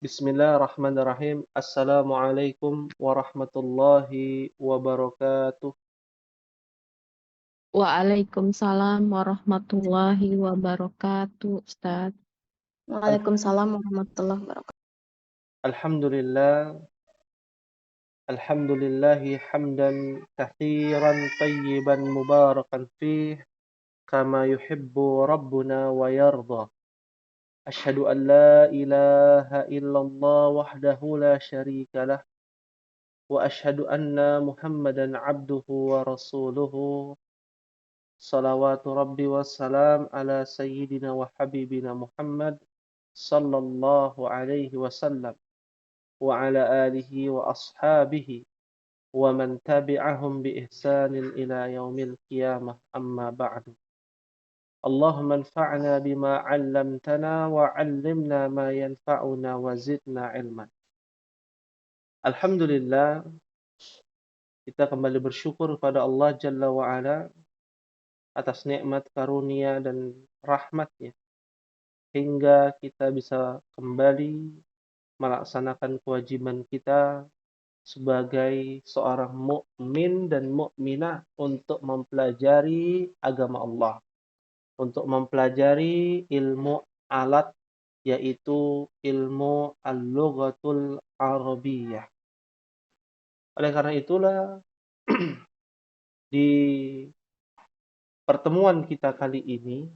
Bismillahirrahmanirrahim. Assalamualaikum warahmatullahi wabarakatuh. Waalaikumsalam warahmatullahi wabarakatuh, Ustaz. Al- Waalaikumsalam warahmatullahi wabarakatuh. Alhamdulillah, alhamdulillahi hamdan kathiran tayyiban mubarakan fih kama yuhibbu rabbuna wa yarda. Ashhadu an la ilaha illallah wahdahu la syarika lah wa ashhadu anna Muhammadan abduhu wa rasuluhu. Salawatu Rabbi wassalam ala sayyidina wa habibina Muhammad sallallahu alaihi wasallam wa ala alihi wa ashabihi wa man tabi'ahum bi ihsanin ila yaumil qiyamah amma ba'du. Allahumma anfa'na bima 'allamtana wa 'allimna ma yanfa'una wa zidna ilman. Alhamdulillah, kita kembali bersyukur kepada Allah Jalla wa Ala atas nikmat karunia dan rahmatnya hingga kita bisa kembali melaksanakan kewajiban kita sebagai seorang mukmin dan mukminah untuk mempelajari agama Allah, untuk mempelajari ilmu alat yaitu ilmu al-lughatul arabiyyah. Oleh karena itulah di pertemuan kita kali ini,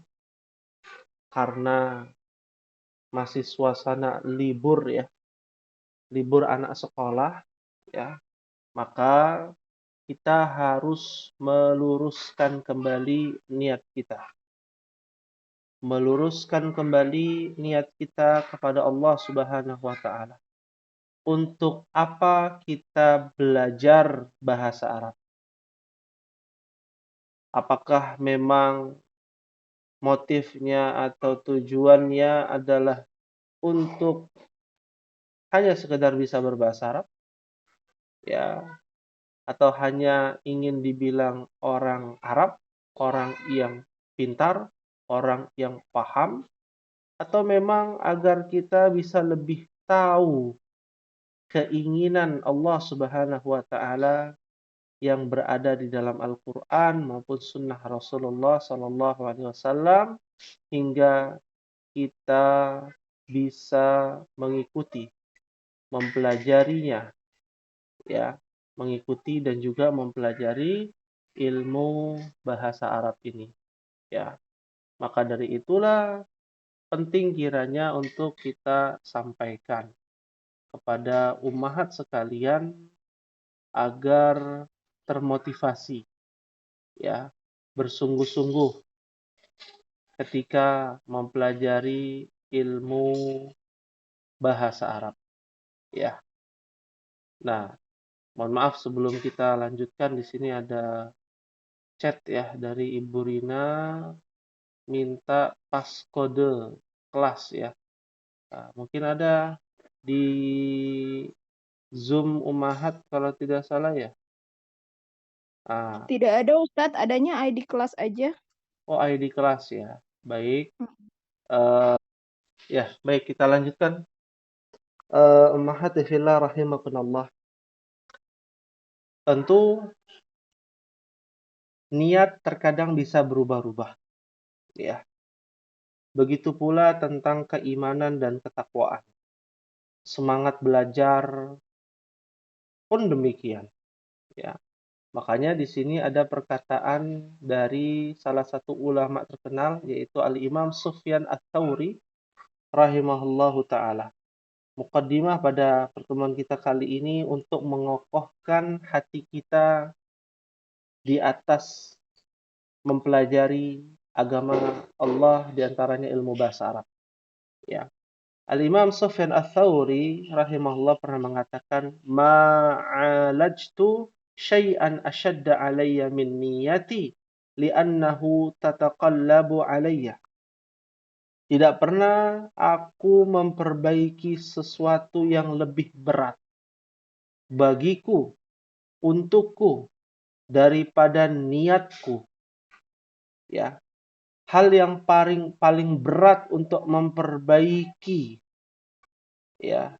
karena masih suasana libur ya, libur anak sekolah ya, maka kita harus meluruskan kembali niat kita. Meluruskan kembali niat kita kepada Allah Subhanahu wa taala. Untuk apa kita belajar bahasa Arab? Apakah memang motifnya atau tujuannya adalah untuk hanya sekedar bisa berbahasa Arab? Ya, atau hanya ingin dibilang orang Arab, orang yang pintar, orang yang paham, atau memang agar kita bisa lebih tahu keinginan Allah Subhanahu wa taala yang berada di dalam Al-Qur'an maupun sunnah Rasulullah sallallahu alaihi wasallam hingga kita bisa mengikuti, mempelajarinya ya, mengikuti dan juga mempelajari ilmu bahasa Arab ini ya. Maka dari itulah penting kiranya untuk kita sampaikan kepada ummahat sekalian agar termotivasi ya, bersungguh-sungguh ketika mempelajari ilmu bahasa Arab ya. Nah, mohon maaf sebelum kita lanjutkan, di sini ada chat ya dari Ibu Rina minta passcode kelas ya. Nah, mungkin ada di Zoom Ummahat kalau tidak salah ya. Nah, Tidak ada Ustadz, adanya ID kelas aja. oh ID kelas ya. Baik. Ya, baik kita lanjutkan. Ummahat fillah rahimakumullah. Tentu niat terkadang bisa berubah-ubah ya. Begitu pula tentang keimanan dan ketakwaan. Semangat belajar pun demikian ya. Makanya di sini ada perkataan dari salah satu ulama terkenal yaitu Al-Imam Sufyan Ats-Tsauri rahimahullahu taala. Muqaddimah pada pertemuan kita kali ini untuk mengokohkan hati kita di atas mempelajari agama Allah, di antaranya ilmu bahasa Arab. Ya. Al-Imam Sufyan Ats-Tsauri rahimahullah pernah mengatakan, "Ma'alajtu syai'an ashadda 'alayya min niyati li'annahu tataqallabu 'alayya." Tidak pernah aku memperbaiki sesuatu yang lebih berat bagiku, untukku, daripada niatku. Ya, hal yang paling berat untuk memperbaiki ya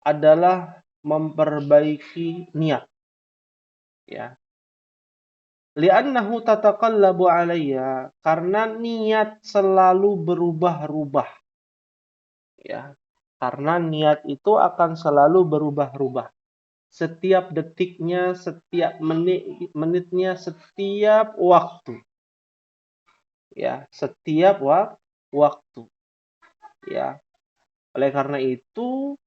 adalah memperbaiki niat, ya. Li'annahu tataqallabu alayya, karena niat selalu berubah-ubah, ya. Karena niat itu akan selalu berubah-ubah. Setiap detiknya, setiap menitnya, setiap waktu, ya, setiap waktu, ya. Oleh karena itu,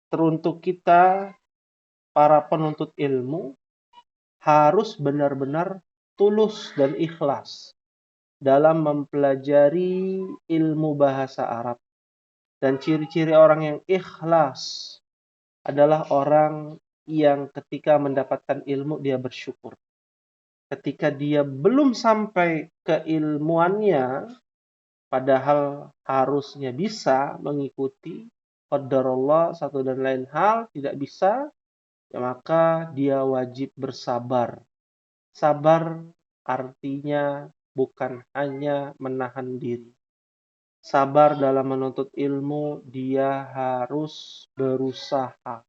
teruntuk kita para penuntut ilmu harus benar-benar tulus dan ikhlas dalam mempelajari ilmu bahasa Arab. Dan ciri-ciri orang yang ikhlas adalah orang yang ketika mendapatkan ilmu dia bersyukur. Ketika dia belum sampai keilmuannya, padahal harusnya bisa mengikuti qadarullah satu dan lain hal, tidak bisa, ya maka dia wajib bersabar. Sabar artinya bukan hanya menahan diri. Sabar dalam menuntut ilmu, dia harus berusaha.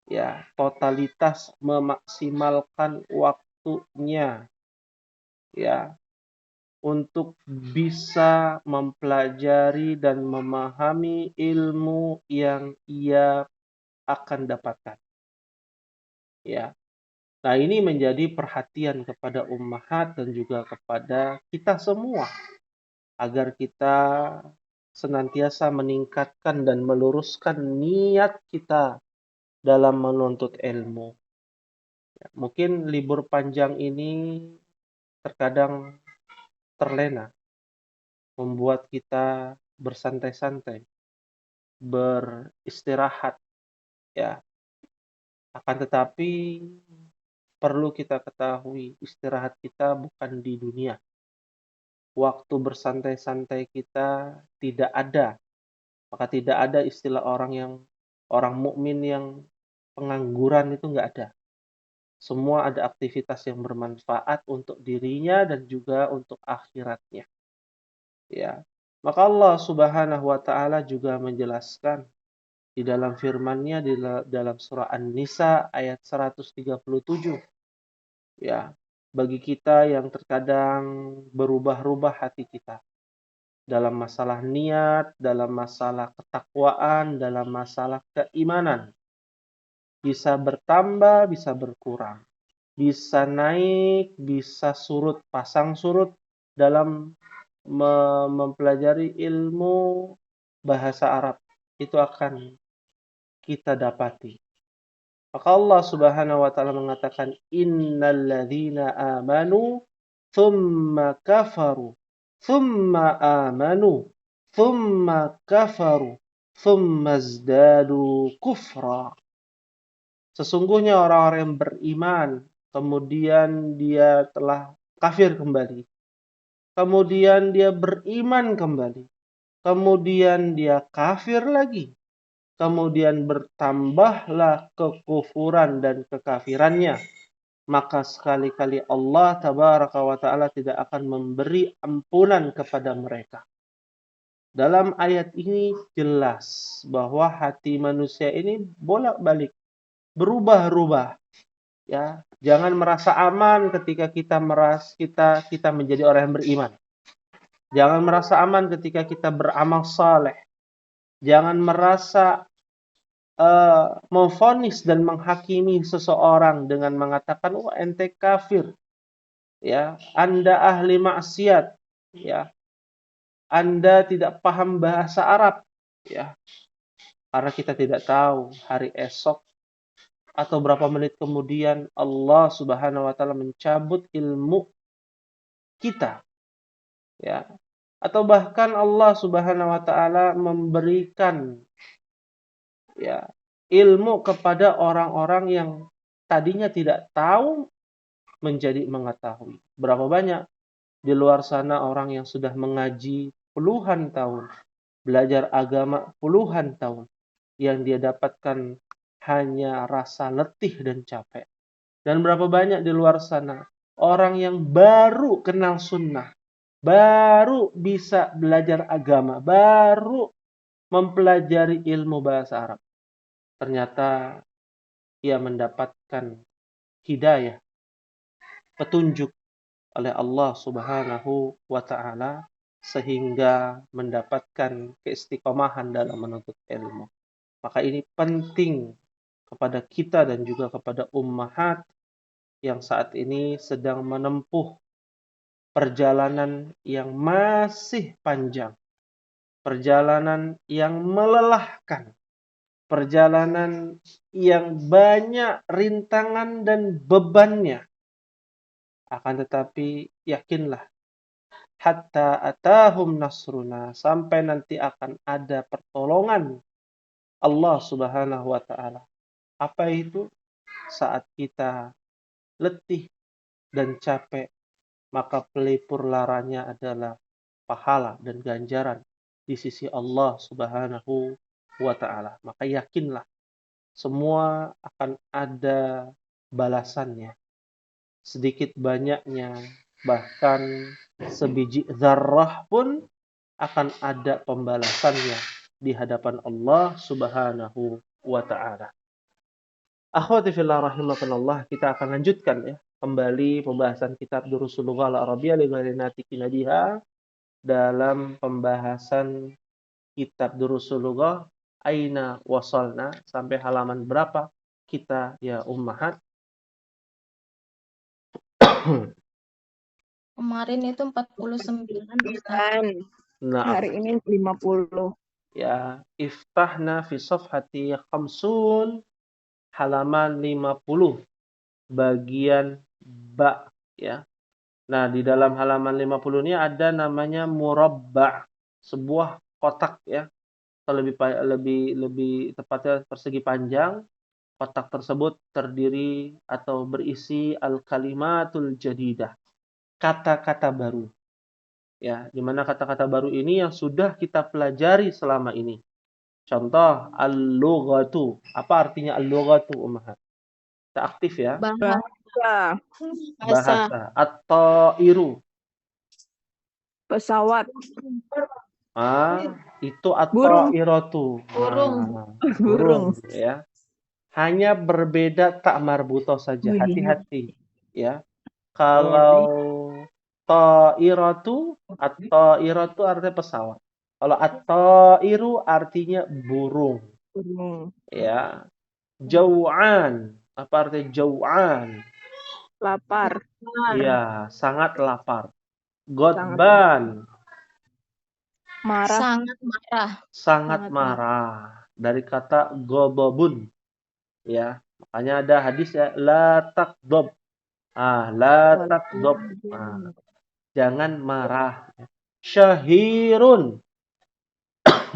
Ya, totalitas memaksimalkan waktunya. Ya, untuk bisa mempelajari dan memahami ilmu yang ia akan dapatkan. Ya. Nah, ini menjadi perhatian kepada ummahat dan juga kepada kita semua, agar kita senantiasa meningkatkan dan meluruskan niat kita dalam menuntut ilmu. Ya, mungkin libur panjang ini terkadang terlena, membuat kita bersantai-santai, beristirahat, ya. Akan tetapi perlu kita ketahui, istirahat kita bukan di dunia. Waktu bersantai-santai kita tidak ada. Maka tidak ada istilah orang mukmin yang pengangguran, itu nggak ada. Semua ada aktivitas yang bermanfaat untuk dirinya dan juga untuk akhiratnya. Ya. Maka Allah Subhanahu wa taala juga menjelaskan di dalam firman-Nya di dalam surah An-Nisa ayat 137. Ya, bagi kita yang terkadang berubah-ubah hati kita dalam masalah niat, dalam masalah ketakwaan, dalam masalah keimanan, bisa bertambah, bisa berkurang, bisa naik, bisa surut, pasang surut dalam mempelajari ilmu bahasa Arab, itu akan kita dapati. Maka Allah Subhanahu wa taala mengatakan, innal ladzina amanu thumma kafaru thumma amanu thumma kafaru thumma zdadu kufra. Sesungguhnya orang-orang yang beriman, kemudian dia telah kafir kembali, kemudian dia beriman kembali, kemudian dia kafir lagi, kemudian bertambahlah kekufuran dan kekafirannya, maka sekali-kali Allah Tabaraka wa Ta'ala tidak akan memberi ampunan kepada mereka. Dalam ayat ini jelas bahwa hati manusia ini bolak-balik, berubah-ubah. Ya, jangan merasa aman ketika kita menjadi orang yang beriman. Jangan merasa aman ketika kita beramal saleh. Jangan merasa memvonis dan menghakimi seseorang dengan mengatakan, "Oh, ente kafir." Ya, Anda ahli maksiat. Ya. Anda tidak paham bahasa Arab. Ya. Karena kita tidak tahu hari esok atau berapa menit kemudian Allah Subhanahu wa taala mencabut ilmu kita. Ya. Atau bahkan Allah Subhanahu wa taala memberikan ya ilmu kepada orang-orang yang tadinya tidak tahu menjadi mengetahui. Berapa banyak di luar sana orang yang sudah mengaji puluhan tahun, belajar agama puluhan tahun, yang dia dapatkan hanya rasa letih dan capek. Dan berapa banyak di luar sana orang yang baru kenal sunnah, baru bisa belajar agama, baru mempelajari ilmu bahasa Arab. Ternyata ia mendapatkan hidayah, petunjuk oleh Allah Subhanahu wa taala sehingga mendapatkan keistiqomahan dalam menuntut ilmu. Maka ini penting kepada kita dan juga kepada ummahat yang saat ini sedang menempuh perjalanan yang masih panjang, perjalanan yang melelahkan, perjalanan yang banyak rintangan dan bebannya. Akan tetapi yakinlah, hatta atahum nasruna, sampai nanti akan ada pertolongan Allah Subhanahu wa taala. Apa itu? Saat kita letih dan capek, maka pelipur laranya adalah pahala dan ganjaran di sisi Allah Subhanahu wa taala. Maka yakinlah semua akan ada balasannya. Sedikit banyaknya, bahkan sebiji zarrah pun akan ada pembalasannya di hadapan Allah Subhanahu wa taala. Akhwati fillah rahimakumullah, kita akan lanjutkan ya kembali pembahasan kitab Durusul Lughah Al-Arabiyyah li ghairi natiqin biha dalam pembahasan kitab Durusul Lughah aina wasalna, sampai halaman berapa kita ya ummahat? Kemarin itu 49, Ustaz. Nah, Hari ini 50. ya, iftahna fi safhati khamsun, halaman 50 bagian ba ya. Nah, di dalam halaman 50 ini ada namanya murabba', sebuah kotak ya. Atau lebih tepatnya persegi panjang. Kotak tersebut terdiri atau berisi al-kalimatul jadidah, kata-kata baru. Ya, di mana kata-kata baru ini yang sudah kita pelajari selama ini. Contoh, al-lughatu. Apa artinya al-lughatu, Ummahat? Kita aktif ya. Bahasa. Bahasa. At-ta'iru. Pesawat. Itu Burung. at-ta'iratu. Burung. Burung. Ya. Hanya berbeda tak marbutoh saja. Hati-hati. Ya. Kalau ta'iratu, at-ta'iratu artinya pesawat. Kalau at-ta'iru artinya burung. Burung. Ya. Jau'an. Apa artinya jau'an? Lapar. Iya, sangat lapar. Godban. Marah. Sangat marah. Sangat marah. Dari kata godobun. Ya, makanya ada hadis ya, la takdob. La takdob. Jangan marah. Syahirun.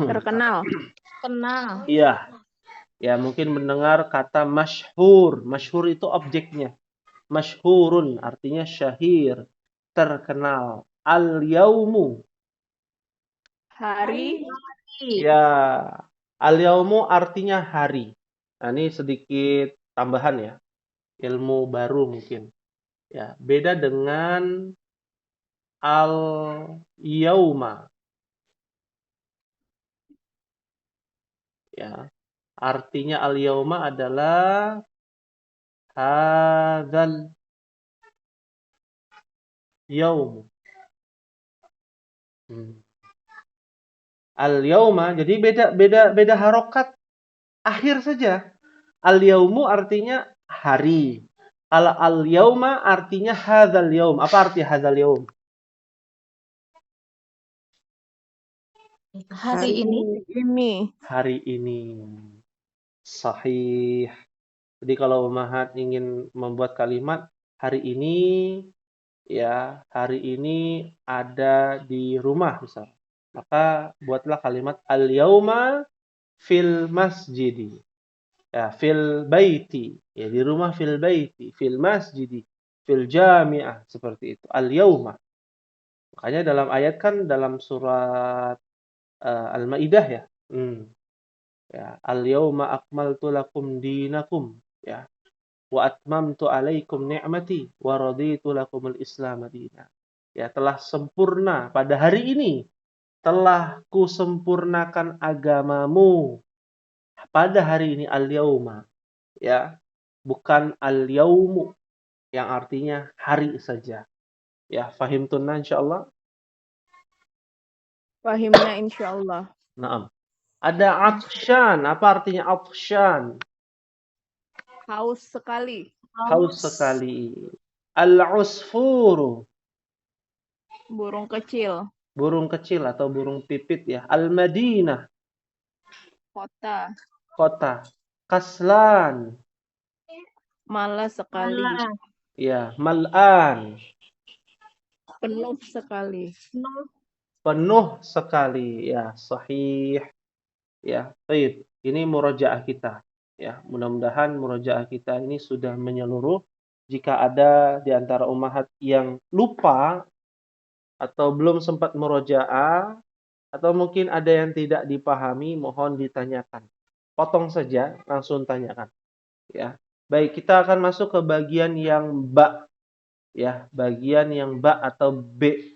Terkenal. Kenal. Iya. Ya, mungkin mendengar kata masyhur. Masyhur itu objeknya. Masyhurun artinya syahir, terkenal. Al-yaumu. Hari. Ya, al-yaumu artinya hari. Nah, ini sedikit tambahan ya. Ilmu baru mungkin. Ya, beda dengan al-yauma. Ya. Artinya al-yauma adalah hadzal yaum. Al-yauma, jadi beda harokat akhir saja. Al-yaumu artinya hari. Al-yauma artinya hadzal yaum. Apa arti hadzal yaum? Hari ini. Hari ini. Sahih. Jadi kalau Ummahat ingin membuat kalimat hari ini, ya, hari ini ada di rumah misalnya. Maka buatlah kalimat al-yauma fil masjidi. Ya, fil baiti. Ya, di rumah fil baiti, fil masjidi, fil jami'ah, seperti itu. Al-yauma. Makanya dalam ayat kan dalam surat Al-Maidah ya. Ya, al-yauma akmaltu lakum dinakum, ya. Wa atmamtu alaikum ni'mati wa raditu lakumul Islam madina. Ya, telah sempurna pada hari ini telah kusempurnakan agamamu pada hari ini, al-yauma, ya, bukan al-yaumu yang artinya hari saja. Ya, fahimtunna insyaallah. Fahimna insyaallah. Naam. Ada atsyan. Apa artinya atsyan? Haus sekali. Haus sekali. Al-usfuru. Burung kecil. Burung kecil atau burung pipit ya. Al-Madinah. Kota. Kota. Kaslan. Malas sekali. Malah. Ya. Mal'an. Penuh sekali. Penuh sekali. Ya, sahih. Ya, baik. Ini murojaah kita. Ya, mudah-mudahan murojaah kita ini sudah menyeluruh. Jika ada di antara ummahat yang lupa atau belum sempat murojaah atau mungkin ada yang tidak dipahami, mohon ditanyakan. Potong saja, langsung tanyakan. Ya. Baik, kita akan masuk ke bagian yang ba. Ya, bagian yang ba atau b.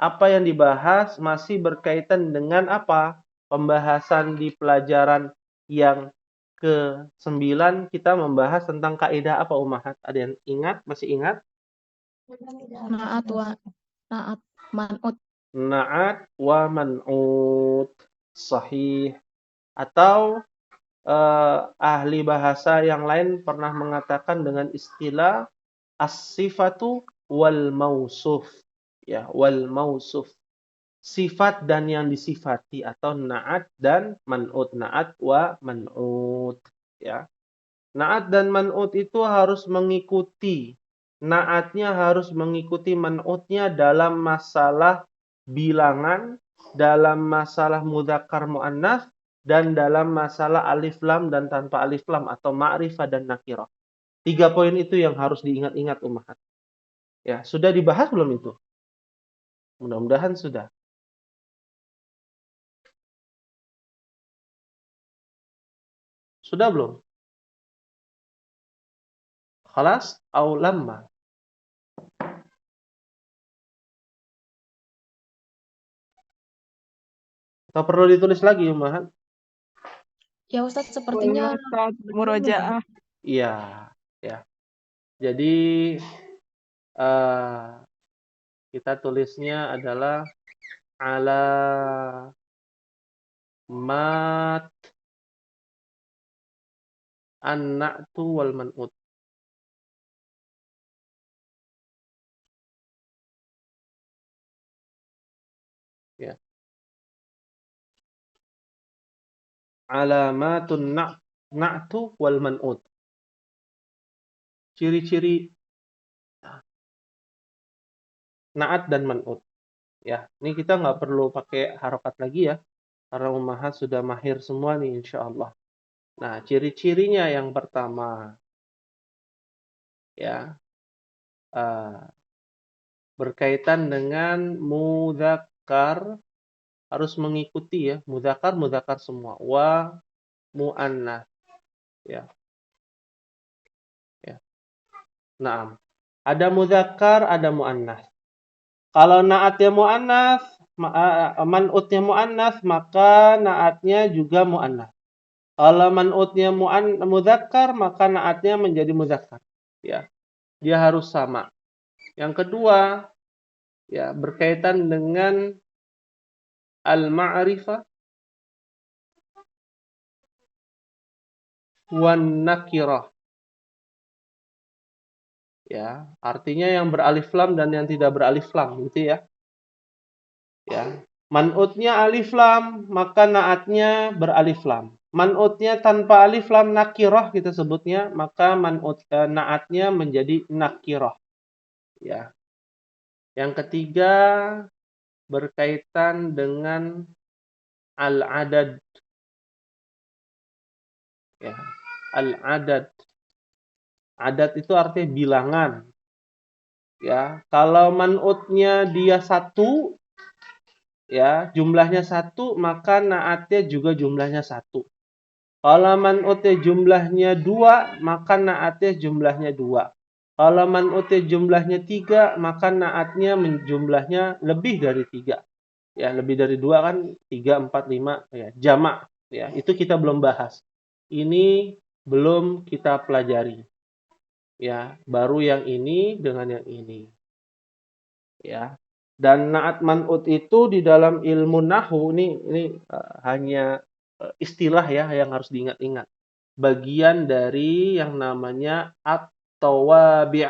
Apa yang dibahas masih berkaitan dengan apa? Pembahasan di pelajaran yang ke-9 kita membahas tentang kaidah apa ummahat? Ada yang ingat? Masih ingat? Naat man'ut. Na'at wa man'ut. Sahih. Atau ahli bahasa yang lain pernah mengatakan dengan istilah as-sifatu wal mausuf. Ya, wal mausuf. Sifat dan yang disifati atau na'at dan man'ut. Na'at wa man'ut. Ya. Na'at dan man'ut itu harus mengikuti. Na'atnya harus mengikuti man'utnya dalam masalah bilangan, dalam masalah mudzakkar muannats, dan dalam masalah alif lam dan tanpa alif lam atau ma'rifah dan nakirah. 3 poin itu yang harus diingat-ingat ummahat. Ya, sudah dibahas belum itu? Mudah-mudahan sudah. Sudah belum? Khalas au lamma? Atau perlu ditulis lagi ummahat? Ya Ustadz, sepertinya Murojaah. Iya, ya. Jadi kita tulisnya adalah alamat an-na'tu wal man'ut. Ya. Alamatun na'tu wal man'ut. Ciri-ciri na'at dan man'ut. Ya, ini kita nggak perlu pakai harokat lagi ya, karena ummahat sudah mahir semua nih insyaallah. Nah, ciri-cirinya yang pertama, ya, berkaitan dengan mudzakkar, harus mengikuti ya, mudzakkar semua, wa muannats, ya. Ya. Naam. Ada mudzakkar, ada muannats. Kalau naatnya muannats, man'utnya muannats, maka naatnya juga muannats. Kalau man'utnya mudzakkar, maka naatnya menjadi mudzakkar. Ya. Dia harus sama. Yang kedua, ya, berkaitan dengan al-ma'rifah wan nakirah. Ya, artinya yang beralif lam dan yang tidak beralif lam, gitu ya. Ya, man'utnya alif lam, maka naatnya beralif lam. Man'utnya tanpa alif lam nakirah kita sebutnya, maka naatnya menjadi nakirah. Ya. Yang ketiga berkaitan dengan al-adad. Ya, al-adad. Adad itu artinya bilangan. Ya, kalau man'utnya dia 1, ya, jumlahnya 1, maka naatnya juga jumlahnya 1. Kalau man'utnya jumlahnya 2, maka naatnya jumlahnya 2. Kalau man'utnya jumlahnya 3, maka naatnya jumlahnya lebih dari 3. Ya, lebih dari 2 kan 3, 4, 5 ya, jamak ya. Itu kita belum bahas. Ini belum kita pelajari. Ya, baru yang ini dengan yang ini. Ya. Dan na'at man'ut itu di dalam ilmu nahwu ini hanya istilah ya yang harus diingat-ingat. Bagian dari yang namanya at-tawabi'.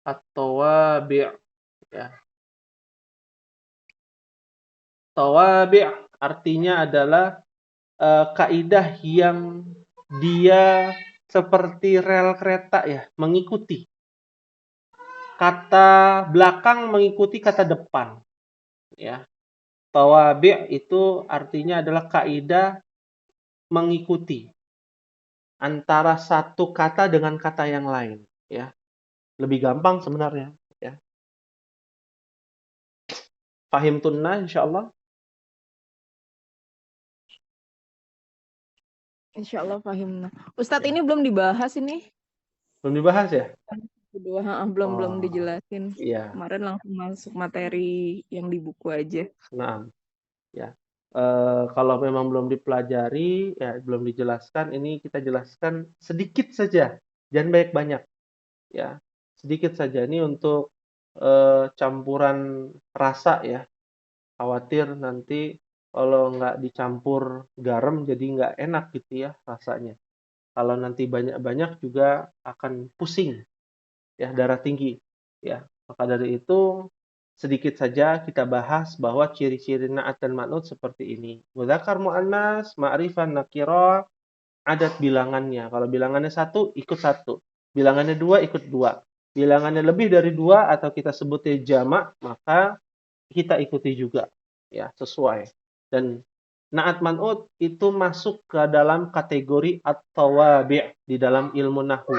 At-tawabi' ya. Tawabi' artinya adalah kaidah yang dia seperti rel kereta ya, mengikuti. Kata belakang mengikuti kata depan. Ya. Tawabi' itu artinya adalah kaidah mengikuti antara satu kata dengan kata yang lain. Ya. Lebih gampang sebenarnya. Ya. Fahim tunna insyaallah. Insya Allah fahim. Ustadz ini belum dibahas ini. Belum dibahas ya? Kedua, belum Oh, dijelasin. iya. Kemarin langsung masuk materi yang di buku aja. Nah, ya. Kalau memang belum dipelajari, ya belum dijelaskan, ini kita jelaskan sedikit saja, jangan banyak-banyak, ya. Sedikit saja ini untuk campuran rasa ya. Khawatir nanti kalau nggak dicampur garam jadi nggak enak gitu ya rasanya. Kalau nanti banyak-banyak juga akan pusing, ya darah tinggi, ya. Maka dari itu sedikit saja kita bahas bahwa ciri-ciri na'at dan man'ut seperti ini. Mudzakkar muannas, ma'rifah nakirah, adat bilangannya. Kalau bilangannya 1 ikut 1, bilangannya 2 ikut 2. Bilangannya lebih dari 2 atau kita sebutnya jamak, maka kita ikuti juga ya, sesuai. Dan na'at man'ut itu masuk ke dalam kategori at-tawabi' di dalam ilmu nahwu.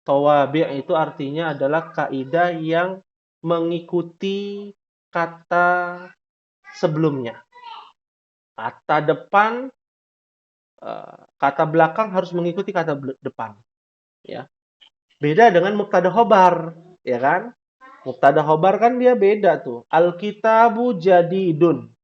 Tawabi' itu artinya adalah kaidah yang mengikuti kata sebelumnya. Kata depan, kata belakang harus mengikuti kata depan. Ya. Beda dengan mubtada khobar, ya kan? Mubtada khobar kan dia beda tuh. Al-kitabu jadidun.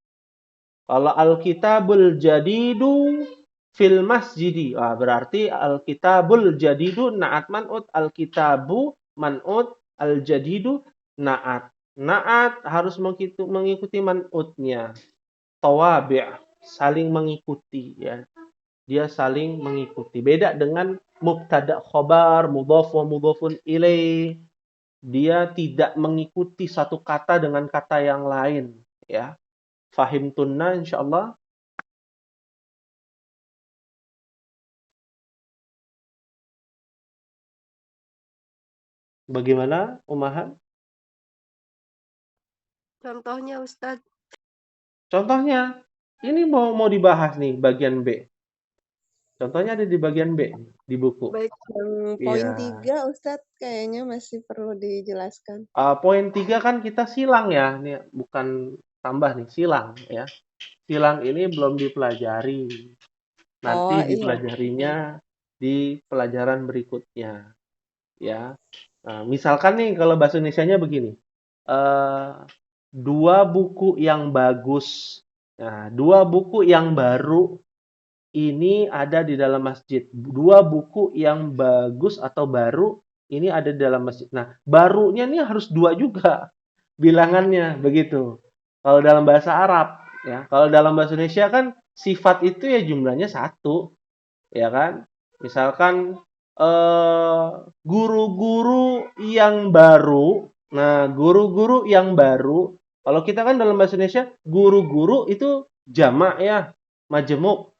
Kalau al-kitabul jadidu fil masjidi. Berarti al-kitabul jadidu na'at man'ut, al-kitabu man'ut, al-jadidu na'at. Na'at harus mengikuti man'utnya. Tawabi' saling mengikuti ya. Dia saling mengikuti. Beda dengan mubtada khobar, mudhaf wa mudhafun ilaih. Dia tidak mengikuti satu kata dengan kata yang lain ya. Fahim tunna insyaallah. Bagaimana Umahan? Contohnya Ustadz. Contohnya, ini mau dibahas nih bagian B. Contohnya ada di bagian B di buku. Baik, yang poin Iya. 3 Ustadz kayaknya masih perlu dijelaskan. Poin 3 kan kita silang ya, ini bukan tambah nih, silang ya. Silang ini belum dipelajari. Nanti Oh, iya. dipelajarinya di pelajaran berikutnya. Ya. Nah, misalkan nih kalau bahasa Indonesianya begini. 2 buku yang bagus. Nah, 2 buku yang baru ini ada di dalam masjid. 2 buku yang bagus atau baru ini ada di dalam masjid. Nah, barunya ini harus 2 juga bilangannya begitu. Kalau dalam bahasa Arab ya, kalau dalam bahasa Indonesia kan sifat itu ya jumlahnya 1, ya kan? Misalkan guru-guru yang baru. Nah, guru-guru yang baru, kalau kita kan dalam bahasa Indonesia guru-guru itu jamak ya, majemuk.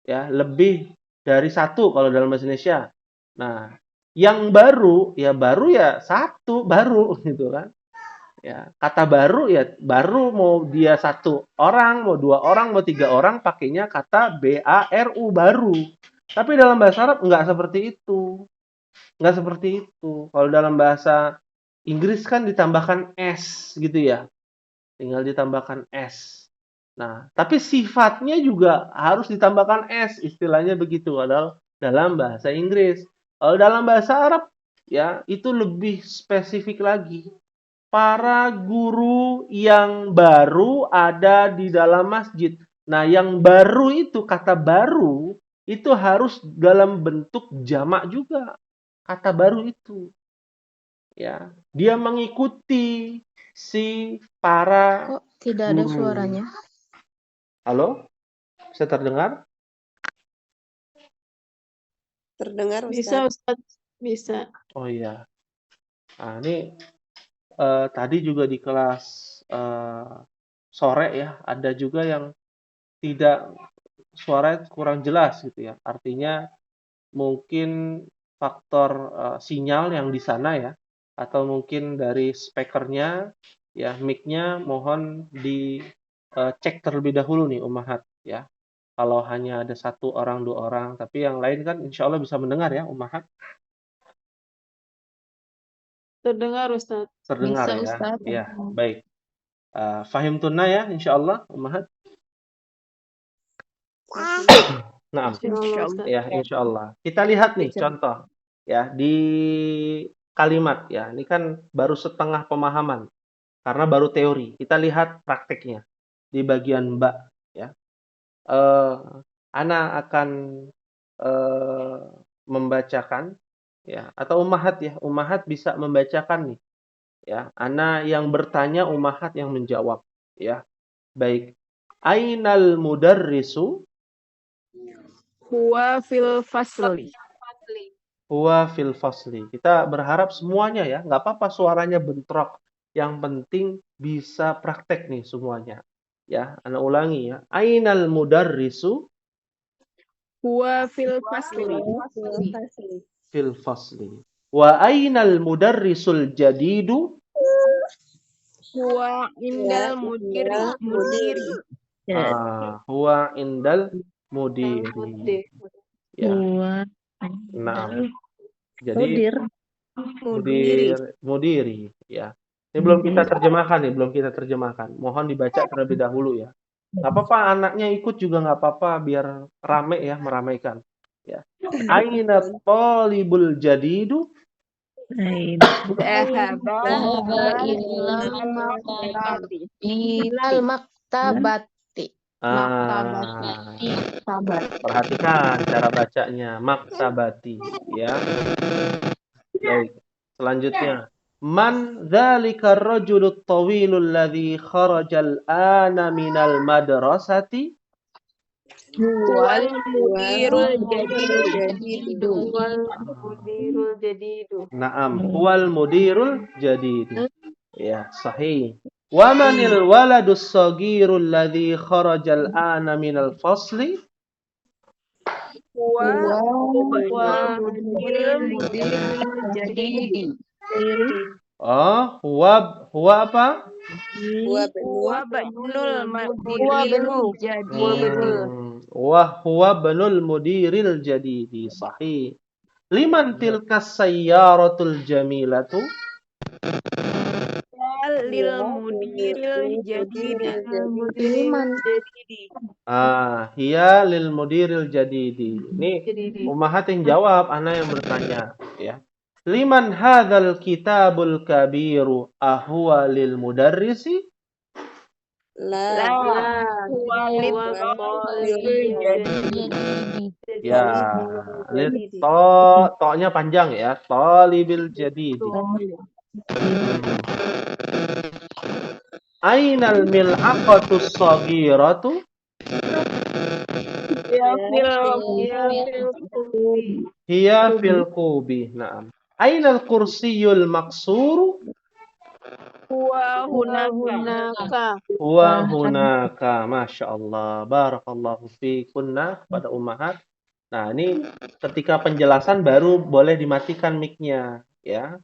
Ya, lebih dari 1 kalau dalam bahasa Indonesia. Nah, yang baru ya 1 baru gitu kan. Ya, kata baru ya baru mau dia 1 orang, mau 2 orang, mau 3 orang pakainya kata BARU baru. Tapi dalam bahasa Arab enggak seperti itu. Enggak seperti itu. Kalau dalam bahasa Inggris kan ditambahkan S gitu ya. Tinggal ditambahkan S. Nah, tapi sifatnya juga harus ditambahkan S, istilahnya begitu adalah dalam bahasa Inggris. Kalau dalam bahasa Arab ya itu lebih spesifik lagi. para guru yang baru ada di dalam masjid. Nah, yang baru itu, kata baru, itu harus dalam bentuk jamak juga. Kata baru itu. Ya, dia mengikuti si para Kok tidak ada guru. suaranya? Halo? Bisa terdengar? Terdengar Bisa, Ustadz? Ustadz. Bisa. Oh iya. Nah, ini tadi juga di kelas sore ya, ada juga yang tidak suara kurang jelas gitu ya. Artinya mungkin faktor sinyal yang di sana ya, atau mungkin dari speakernya ya, mic-nya mohon dicek terlebih dahulu nih Ummahat ya. Kalau hanya ada 1 orang, 2 orang, tapi yang lain kan insya Allah bisa mendengar ya Ummahat. Terdengar, Ustadz. Terdengar Bisa, ya. Ustadz. Ya, baik. Fahim tunna ya insyaallah Ummahat. Naam. Insya Allah. Ya, insyaallah. Kita lihat nih contoh ya di kalimat ya. Ini kan baru setengah pemahaman karena baru teori. Kita lihat prakteknya di bagian ba ya. Ana akan membacakan ya, atau Ummahat ya. Ummahat bisa membacakan nih ya. Ana yang bertanya, Ummahat yang menjawab ya. Baik. Ainal mudarrisu? Huwa fil fasli. Huwa fil fasli. Kita berharap semuanya ya, nggak apa-apa suaranya bentrok. Yang penting bisa praktek nih semuanya. Ya, ana ulangi ya. Ainal mudarrisu? Huwa fil fasli. Fil fasli. Wa ainal mudarrisul jadidu? Huwa indal mudiri. Huwa indal mudiri. Ya. Nah, jadi mudiri ya. Ini belum kita terjemahkan. Mohon dibaca terlebih dahulu ya. Nggak apa-apa anaknya ikut juga nggak apa-apa biar rame ya, meramaikan. Ya. Aina talibul jadidu? Ilal maktabati. Perhatikan cara bacanya, maktabati ya. Baik. Selanjutnya, man dzalika ar-rajulu at-tawilul ladzi kharaja al-ana minal madrasati? Huwal mudirul jadidu. Naam, huwal mudirul jadidu. Ya, sahih. Wa manil waladus sagirul ladzi kharaja al-ana minal fasli? Huwa mudirul jadidu. Huwa apa? Huwa banul mudiril jadidu. Huwa banul mudiril jadidi. Sahih. Liman tilkas sayyaratul jamilatu? Lil mudiril jadidi. Hiya lil mudiril jadidi. Ini Ummahat yang jawab, ana yang bertanya ya. Liman hadzal kitabul kabiru ahuwa lil mudarrisi? Huwa lil jadidi. Ya, to-nya panjang ya. Talibil jadidi. Ainal mil'aqatus saghiratu? Hiya fil qubi. Naam. Ainal kursiyul maksuru? Huwa hunaka. Huwa hunaka. Masya Allah. Barakallahu fiikunna pada Ummahat. Nah, ini ketika penjelasan baru boleh dimatikan mic-nya ya.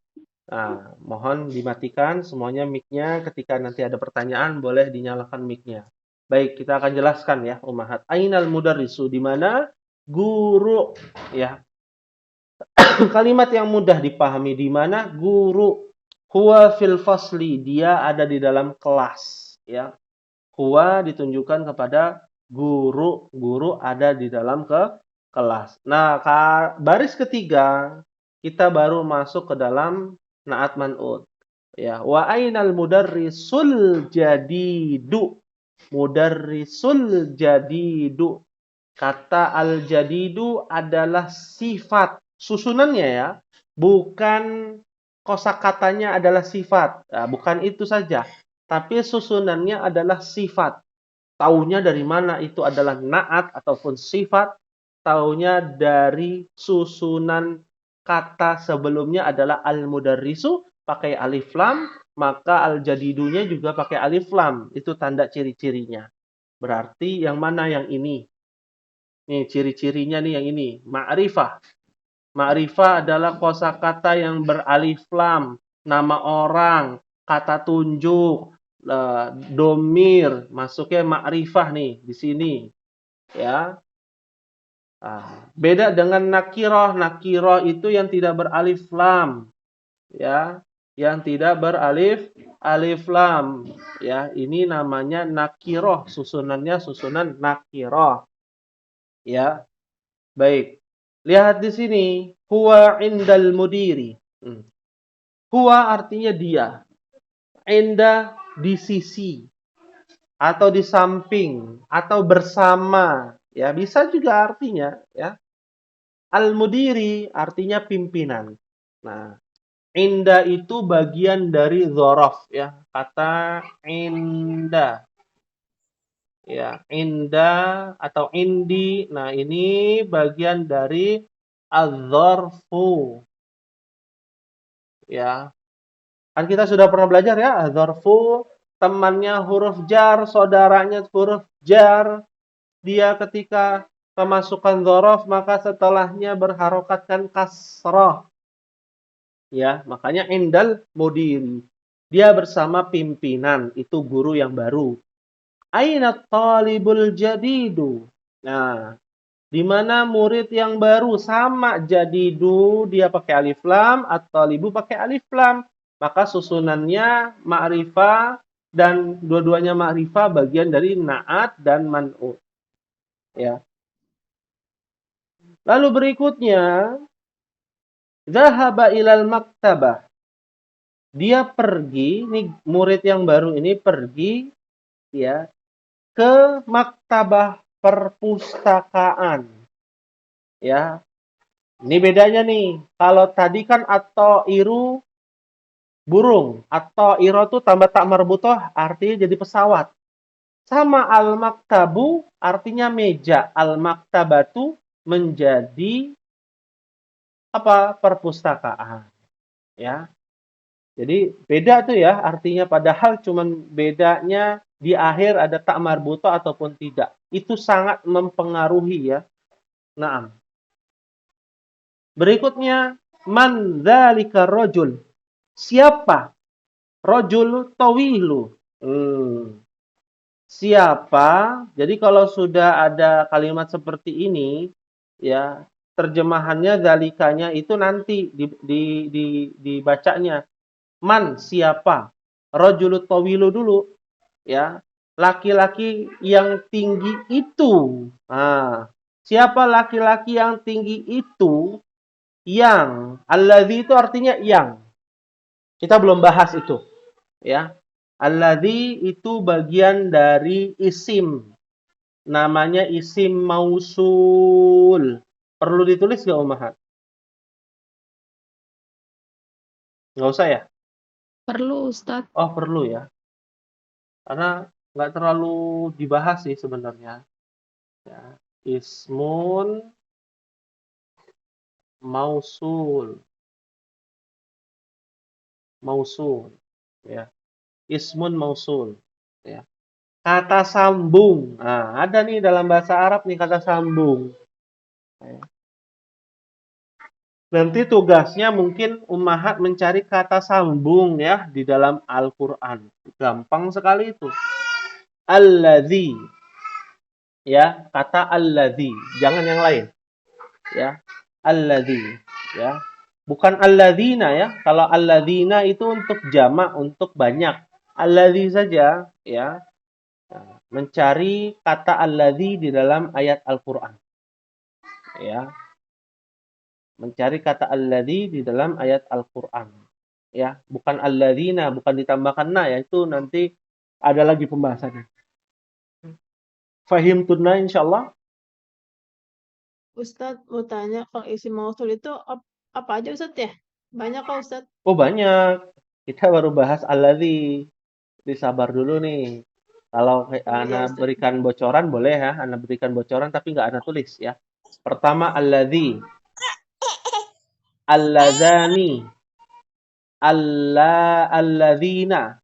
Nah, mohon dimatikan semuanya mic-nya. Ketika nanti ada pertanyaan boleh dinyalakan mic-nya. Baik, kita akan jelaskan ya Ummahat. Ainal mudarrisu, di mana guru ya. Kalimat yang mudah dipahami, di mana guru. Huwa fil fasli, dia ada di dalam kelas ya. Huwa ditunjukkan kepada guru, guru ada di dalam kelas. Nah, baris ketiga kita baru masuk ke dalam naat man'ut Ya, wa ainal mudarrisul jadidu. Mudarrisul jadidu. Kata al-jadidu adalah sifat. Susunannya ya, bukan kosakatanya adalah sifat. Nah, bukan itu saja. Tapi susunannya adalah sifat. Taunya dari mana itu adalah naat ataupun sifat. Taunya dari susunan kata sebelumnya adalah al-mudarrisu pakai alif lam, maka al-jadidunya juga pakai alif lam. Itu tanda ciri-cirinya. Berarti yang mana yang ini? Nih ciri-cirinya nih yang ini, ma'rifah. Ma'rifah adalah kosakata yang beralif lam, nama orang, kata tunjuk, domir, masuknya ma'rifah nih di sini, ya. Beda dengan nakiroh. Nakiroh itu yang tidak beralif lam, ya, yang tidak beralif alif lam, ya. Ini namanya nakiroh, susunannya susunan nakiroh, ya. Baik. Lihat di sini, huwa indal mudiri. Huwa artinya dia. Inda di sisi atau di samping atau bersama, ya bisa juga artinya, ya. Al-mudiri artinya pimpinan. Nah, inda itu bagian dari dzaraf, ya. Kata inda. Ya, inda atau indi. Nah, ini bagian dari az-dzarfu. Ya. Kan kita sudah pernah belajar ya, az-dzarfu temannya huruf jar, saudaranya huruf jar. Dia ketika kemasukan dzaraf maka setelahnya berharokatkan kasrah. Ya, makanya indal mudiri. Dia bersama pimpinan, itu guru yang baru. Aina talibul jadidu. Nah, di mana murid yang baru sama jadidu dia pakai alif lam, at-talibu pakai alif lam. Maka susunannya ma'rifah dan dua-duanya ma'rifah bagian dari na'at dan man'ut. Ya. Lalu berikutnya zahaba ilal maktabah. Dia pergi, nih murid yang baru ini pergi ya ke maktabah perpustakaan. Ya. Ini bedanya nih. Kalau tadi kan atau iru burung, atau iro tuh tambah tak marbutoh artinya jadi pesawat. Sama al-maktabu artinya meja. Al-maktabatu menjadi apa? Perpustakaan. Ya. Jadi beda tuh ya artinya, padahal cuman bedanya di akhir ada tak marbutoh ataupun tidak. Itu sangat mempengaruhi ya. Naam. Berikutnya, man dzalika rajul. Siapa? Rajul tawilu. Siapa? Jadi kalau sudah ada kalimat seperti ini, ya, terjemahannya dzalikanya itu nanti dibacanya. Man, siapa? Rajul tawilu dulu, ya. Laki-laki yang tinggi itu. Nah, siapa laki-laki yang tinggi itu? Yang alladzi itu artinya yang. Kita belum bahas itu, ya. Alladzi itu bagian dari isim. Namanya isim mausul. Perlu ditulis nggak Ummahat? Nggak usah ya? Perlu, Ustadz. Oh, perlu ya. Karena nggak terlalu dibahas sih sebenarnya. Ya. Ismun mausul. Mausul, ya. Ismun mausul, ya. Kata sambung. Nah, ada nih dalam bahasa Arab nih kata sambung. Ya. Nanti tugasnya mungkin Ummahat mencari kata sambung ya di dalam Al-Qur'an. Gampang sekali itu. Alladzi. Ya, kata alladzi, jangan yang lain. Ya. Alladzi, ya. Bukan alladzina ya. Kalau alladzina itu untuk jamak, untuk banyak. Alladzi saja, ya. Nah, mencari kata alladzi di dalam ayat Al-Qur'an. Ya. Mencari kata alladzi di dalam ayat Al-Qur'an. ya, bukan alladzina, bukan ditambahkan na, ya itu nanti ada lagi pembahasannya. Fahim tunna insyaallah. Ustadz mau tanya kalau isim mausul itu apa aja Ustadz ya? Banyak kok Ustadz. Oh banyak. Kita baru bahas alladzi. Disabar dulu nih. Kalau Ya Ana Ustadz. berikan bocoran boleh ya, Ana berikan bocoran tapi nggak Ana tulis ya. Pertama alladzi, alladzani, alladzina,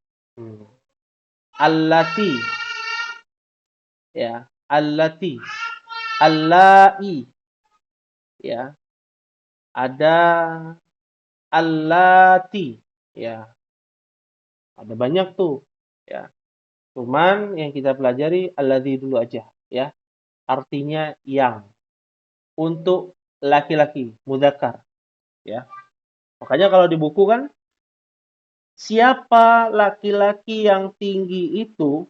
allati, ya, allati, allai, ya, ada allati, ya, ada banyak tuh, ya. Cuman yang kita pelajari alladzi dulu aja, ya. Artinya yang untuk laki-laki, mudzakkar, ya. Makanya kalau di buku kan siapa laki-laki yang tinggi itu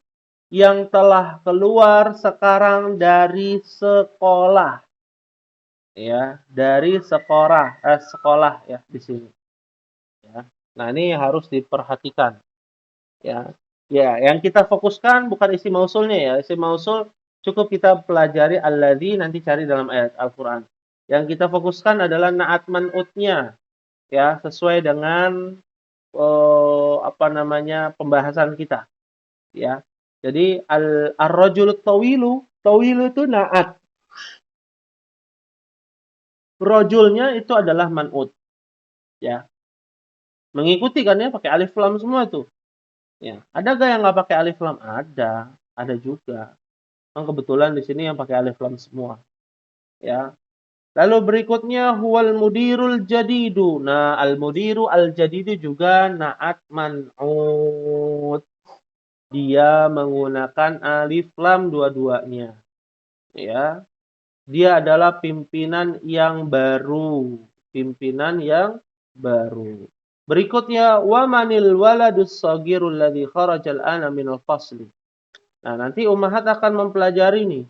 yang telah keluar sekarang dari sekolah, ya, dari sekolah ya di sini, ya. Nah ini harus diperhatikan, ya. Ya, yang kita fokuskan bukan isim mausulnya ya, isim mausul cukup kita pelajari alladzi nanti cari dalam ayat Al-Qur'an. Yang kita fokuskan adalah na'at man'utnya, ya, sesuai dengan pembahasan kita, ya. Jadi ar-rajul tawilu itu na'at. Rajulnya itu adalah man'ut, ya. Mengikuti kan ya pakai alif lam semua tuh. Ya. Ada gak yang nggak pakai alif lam? Ada juga. Kebetulan di sini yang pakai alif lam semua, ya. Lalu berikutnya huwal mudirul jadidu. Nah, al-mudiru al-jadidu juga na'at man'ut. Dia menggunakan alif lam dua-duanya. Ya. Dia adalah pimpinan yang baru. Pimpinan yang baru. Berikutnya wa manil waladus sagirul ladzi kharajal ana minal fasli. Nah, nanti Ummahat akan mempelajari nih.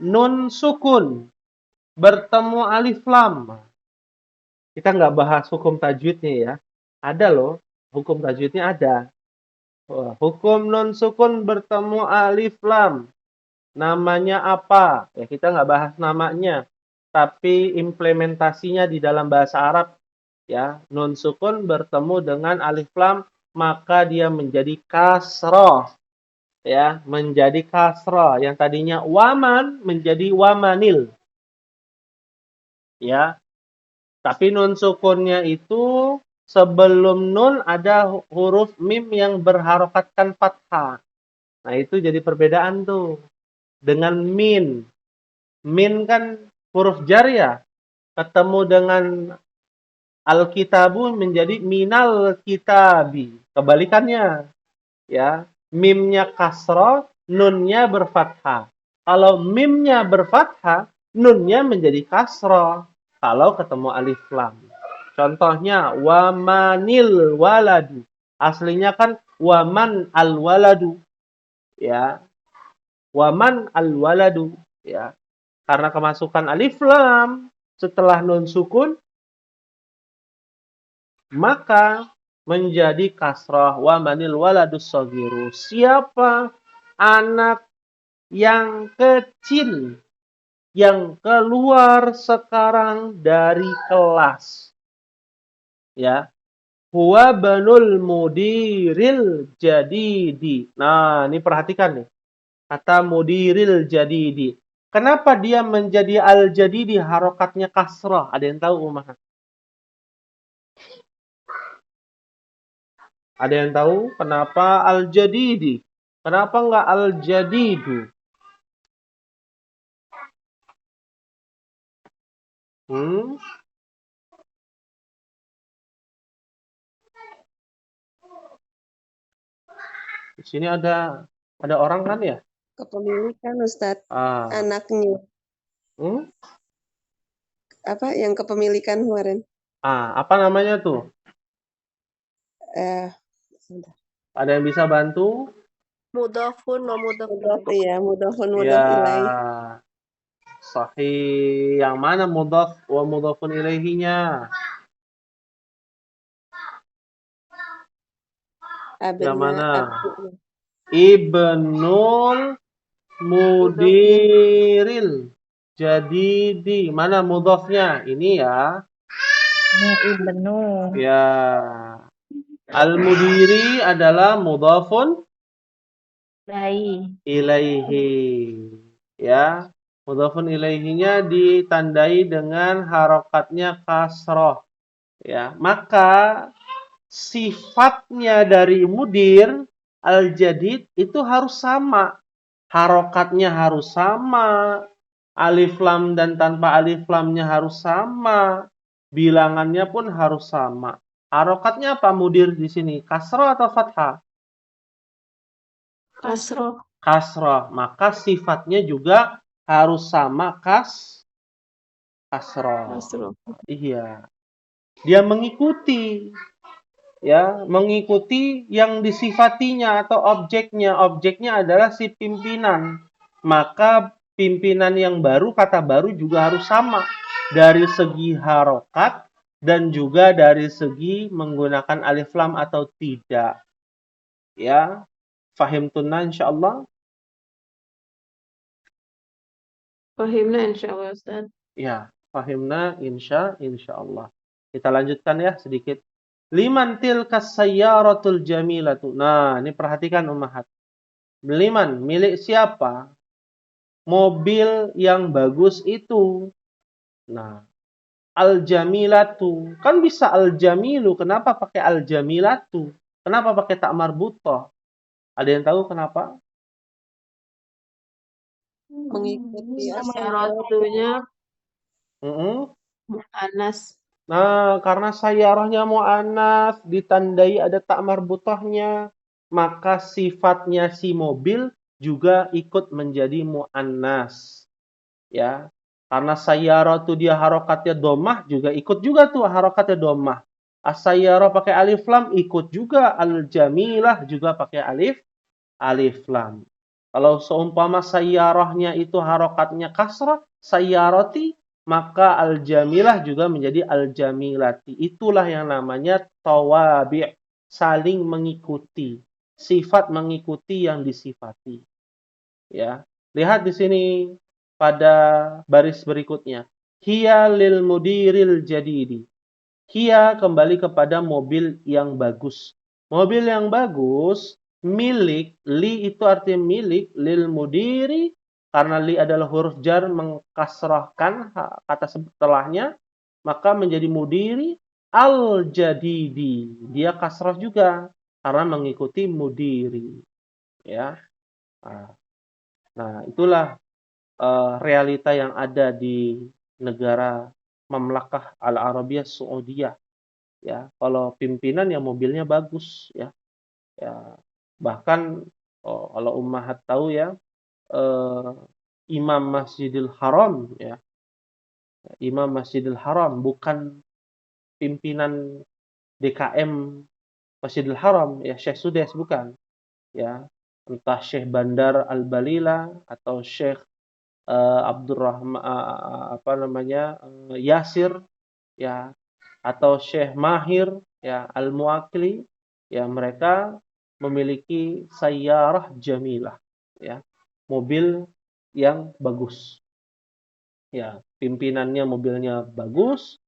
Nun sukun bertemu alif lam. Kita nggak bahas hukum tajwidnya ya. Ada loh, hukum tajwidnya ada. Hukum nun sukun bertemu alif lam. Namanya apa? Ya kita nggak bahas namanya. Tapi implementasinya di dalam bahasa Arab, ya. Nun sukun bertemu dengan alif lam, maka dia menjadi kasroh. Ya, menjadi kasroh. Yang tadinya waman menjadi wamanil. Ya, tapi nun sukunnya itu sebelum nun ada huruf mim yang berharokatkan fathah. Nah, itu jadi perbedaan tuh. Dengan min. Min kan huruf jar ya. Ketemu dengan al-kitabu menjadi minal kitabi. Kebalikannya. Ya. Mimnya kasroh, nunnya berfathah. Kalau mimnya berfathah, nunnya menjadi kasroh. Kalau ketemu alif lam. Contohnya wamanil waladu. Aslinya kan waman al waladu. Ya. Waman al waladu, ya. Karena kemasukan alif lam setelah nun sukun maka menjadi kasrah wamanil waladus sagiru. Siapa anak yang kecil yang keluar sekarang dari kelas, ya. Huwa banul mudiril jadidi. Nah, ini perhatikan nih. Kata mudiril jadidi. Kenapa dia menjadi al-jadidi harokatnya kasrah? Ada yang tahu Ummahat? Ada yang tahu kenapa al-jadidi? Kenapa enggak al-jadidu? Di sini ada orang kan ya? Kepemilikan Ustadz. Ah. Anaknya. Apa yang kepemilikan kemarin? Apa namanya tuh? Ada yang bisa bantu? Mudhafun wa mudhaf iya, mudhafun Ya, ilaih. sahih. Yang mana mudhaf wa mudhafun ilaihinya? Yang mana? Abna. Ibnul mudiril jadidi. Mana mudhafnya? Ini ya. Ibnu. Ya. Al-mudiri adalah mudhafun ilaihi. Ya. Mudhafun ilaihinya ditandai dengan harokatnya kasroh. Ya. Maka sifatnya dari mudir al-jadid itu harus sama. Harokatnya harus sama. Alif lam dan tanpa alif lamnya harus sama. Bilangannya pun harus sama. Harokatnya apa mudir di sini? Kasroh atau fathah? Kasroh. Kasroh. Maka sifatnya juga harus sama kasroh. Kasroh. Iya. Dia mengikuti. Ya, mengikuti yang disifatinya atau objeknya. Objeknya adalah si pimpinan. Maka pimpinan yang baru, kata baru juga harus sama dari segi harokat dan juga dari segi menggunakan alif lam atau tidak. Ya, fahim tunna insyaallah. Fahimna insyaallah Ustaz. Ya, fahimna insyaallah. Kita lanjutkan ya sedikit. Liman tilkas sayyaratul jamilatu. Nah, ini perhatikan ummahat. Liman, milik siapa? Mobil yang bagus itu. Nah, al-jamilatu. Kan bisa al-jamilu. Kenapa pakai al-jamilatu? Kenapa pakai tak marbutah? Ada yang tahu kenapa? Mengikuti Syaratnya mu'annas. Nah, karena sayyarahnya mu'annas, ditandai ada tak marbutahnya, maka sifatnya si mobil juga ikut menjadi mu'annas. Ya. Karena sayyarah itu dia harokatnya domah, juga ikut juga tuh harokatnya domah. As-sayyarah pakai alif lam, ikut juga. Al-jamilah juga pakai alif lam. Kalau seumpama sayyarahnya itu harokatnya kasrah, sayyarati, maka al-jamilah juga menjadi al-jamilati. Itulah yang namanya tawabi', saling mengikuti. Sifat mengikuti yang disifati. Ya. Lihat di sini pada baris berikutnya. Hiya lil mudiril jadidi. Hiya kembali kepada mobil yang bagus. Mobil yang bagus milik, li itu artinya milik, lil mudiri, karena li adalah huruf jar mengkasrahkan kata setelahnya, maka menjadi mudiri, al-jadidi. Dia kasrah juga, karena mengikuti mudiri. Ya. Nah, itulah realita yang ada di negara Mamlakah Al-Arabiyah Saudiyah. Ya, kalau pimpinan ya mobilnya bagus ya. Ya, bahkan kalau ummahat tahu ya, Imam Masjidil Haram ya. Imam Masjidil Haram bukan pimpinan DKM Masjidil Haram ya, Syekh Sudes bukan. Ya, entah Syekh Bandar Al-Balila atau Syekh Abdurrahman Yasir ya, atau Syekh Mahir ya Al-Muakli ya, mereka memiliki sayyarah jamilah ya, mobil yang bagus ya, pimpinannya mobilnya bagus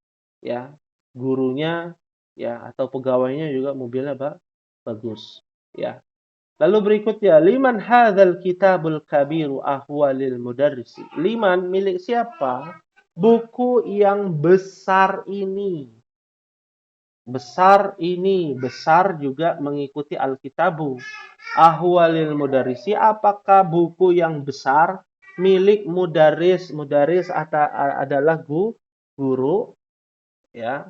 ya, gurunya ya atau pegawainya juga mobilnya bagus ya. Lalu berikutnya, liman hadzal kitabul kabiru ahwalil mudarrisi. Liman milik siapa? Buku yang besar ini. Besar ini, besar juga mengikuti Alkitabu. Ahwalil mudarrisi, apakah buku yang besar milik mudarris? Mudarris adalah guru ya.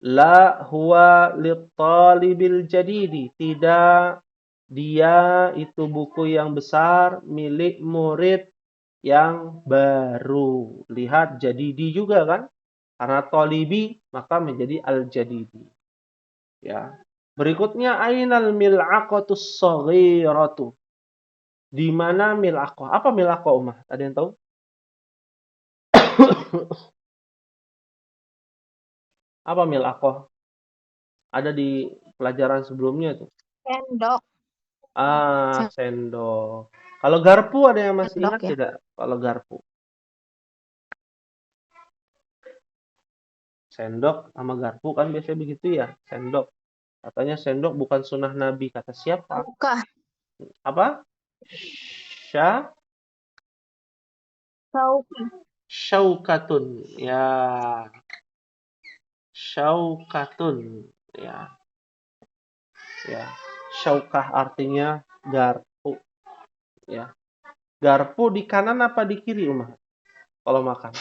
La huwa lit-talibil jadidi, tidak dia itu buku yang besar milik murid yang baru. Lihat jadidi juga kan? Karena talibi maka menjadi al-jadidi. Ya. Berikutnya ainal mil'aqatus shaghiratu. Di mana mil'aqah? Apa mil'aqah Ummah? Ada yang tahu? Apa mil'aqah? Ada di pelajaran sebelumnya tuh. Sendok. Sendok. Kalau garpu ada yang masih Sendok ingat ya. tidak? Kalau garpu. Sendok sama garpu kan biasanya begitu ya, sendok. Katanya sendok bukan sunnah Nabi. Kata siapa? Bukan. Apa? Sya Sauki. Syaukatun. Ya, Syaukatun. Ya, ya. Syaukah artinya garpu. Ya. Garpu di kanan apa di kiri, Umar? Kalau makan.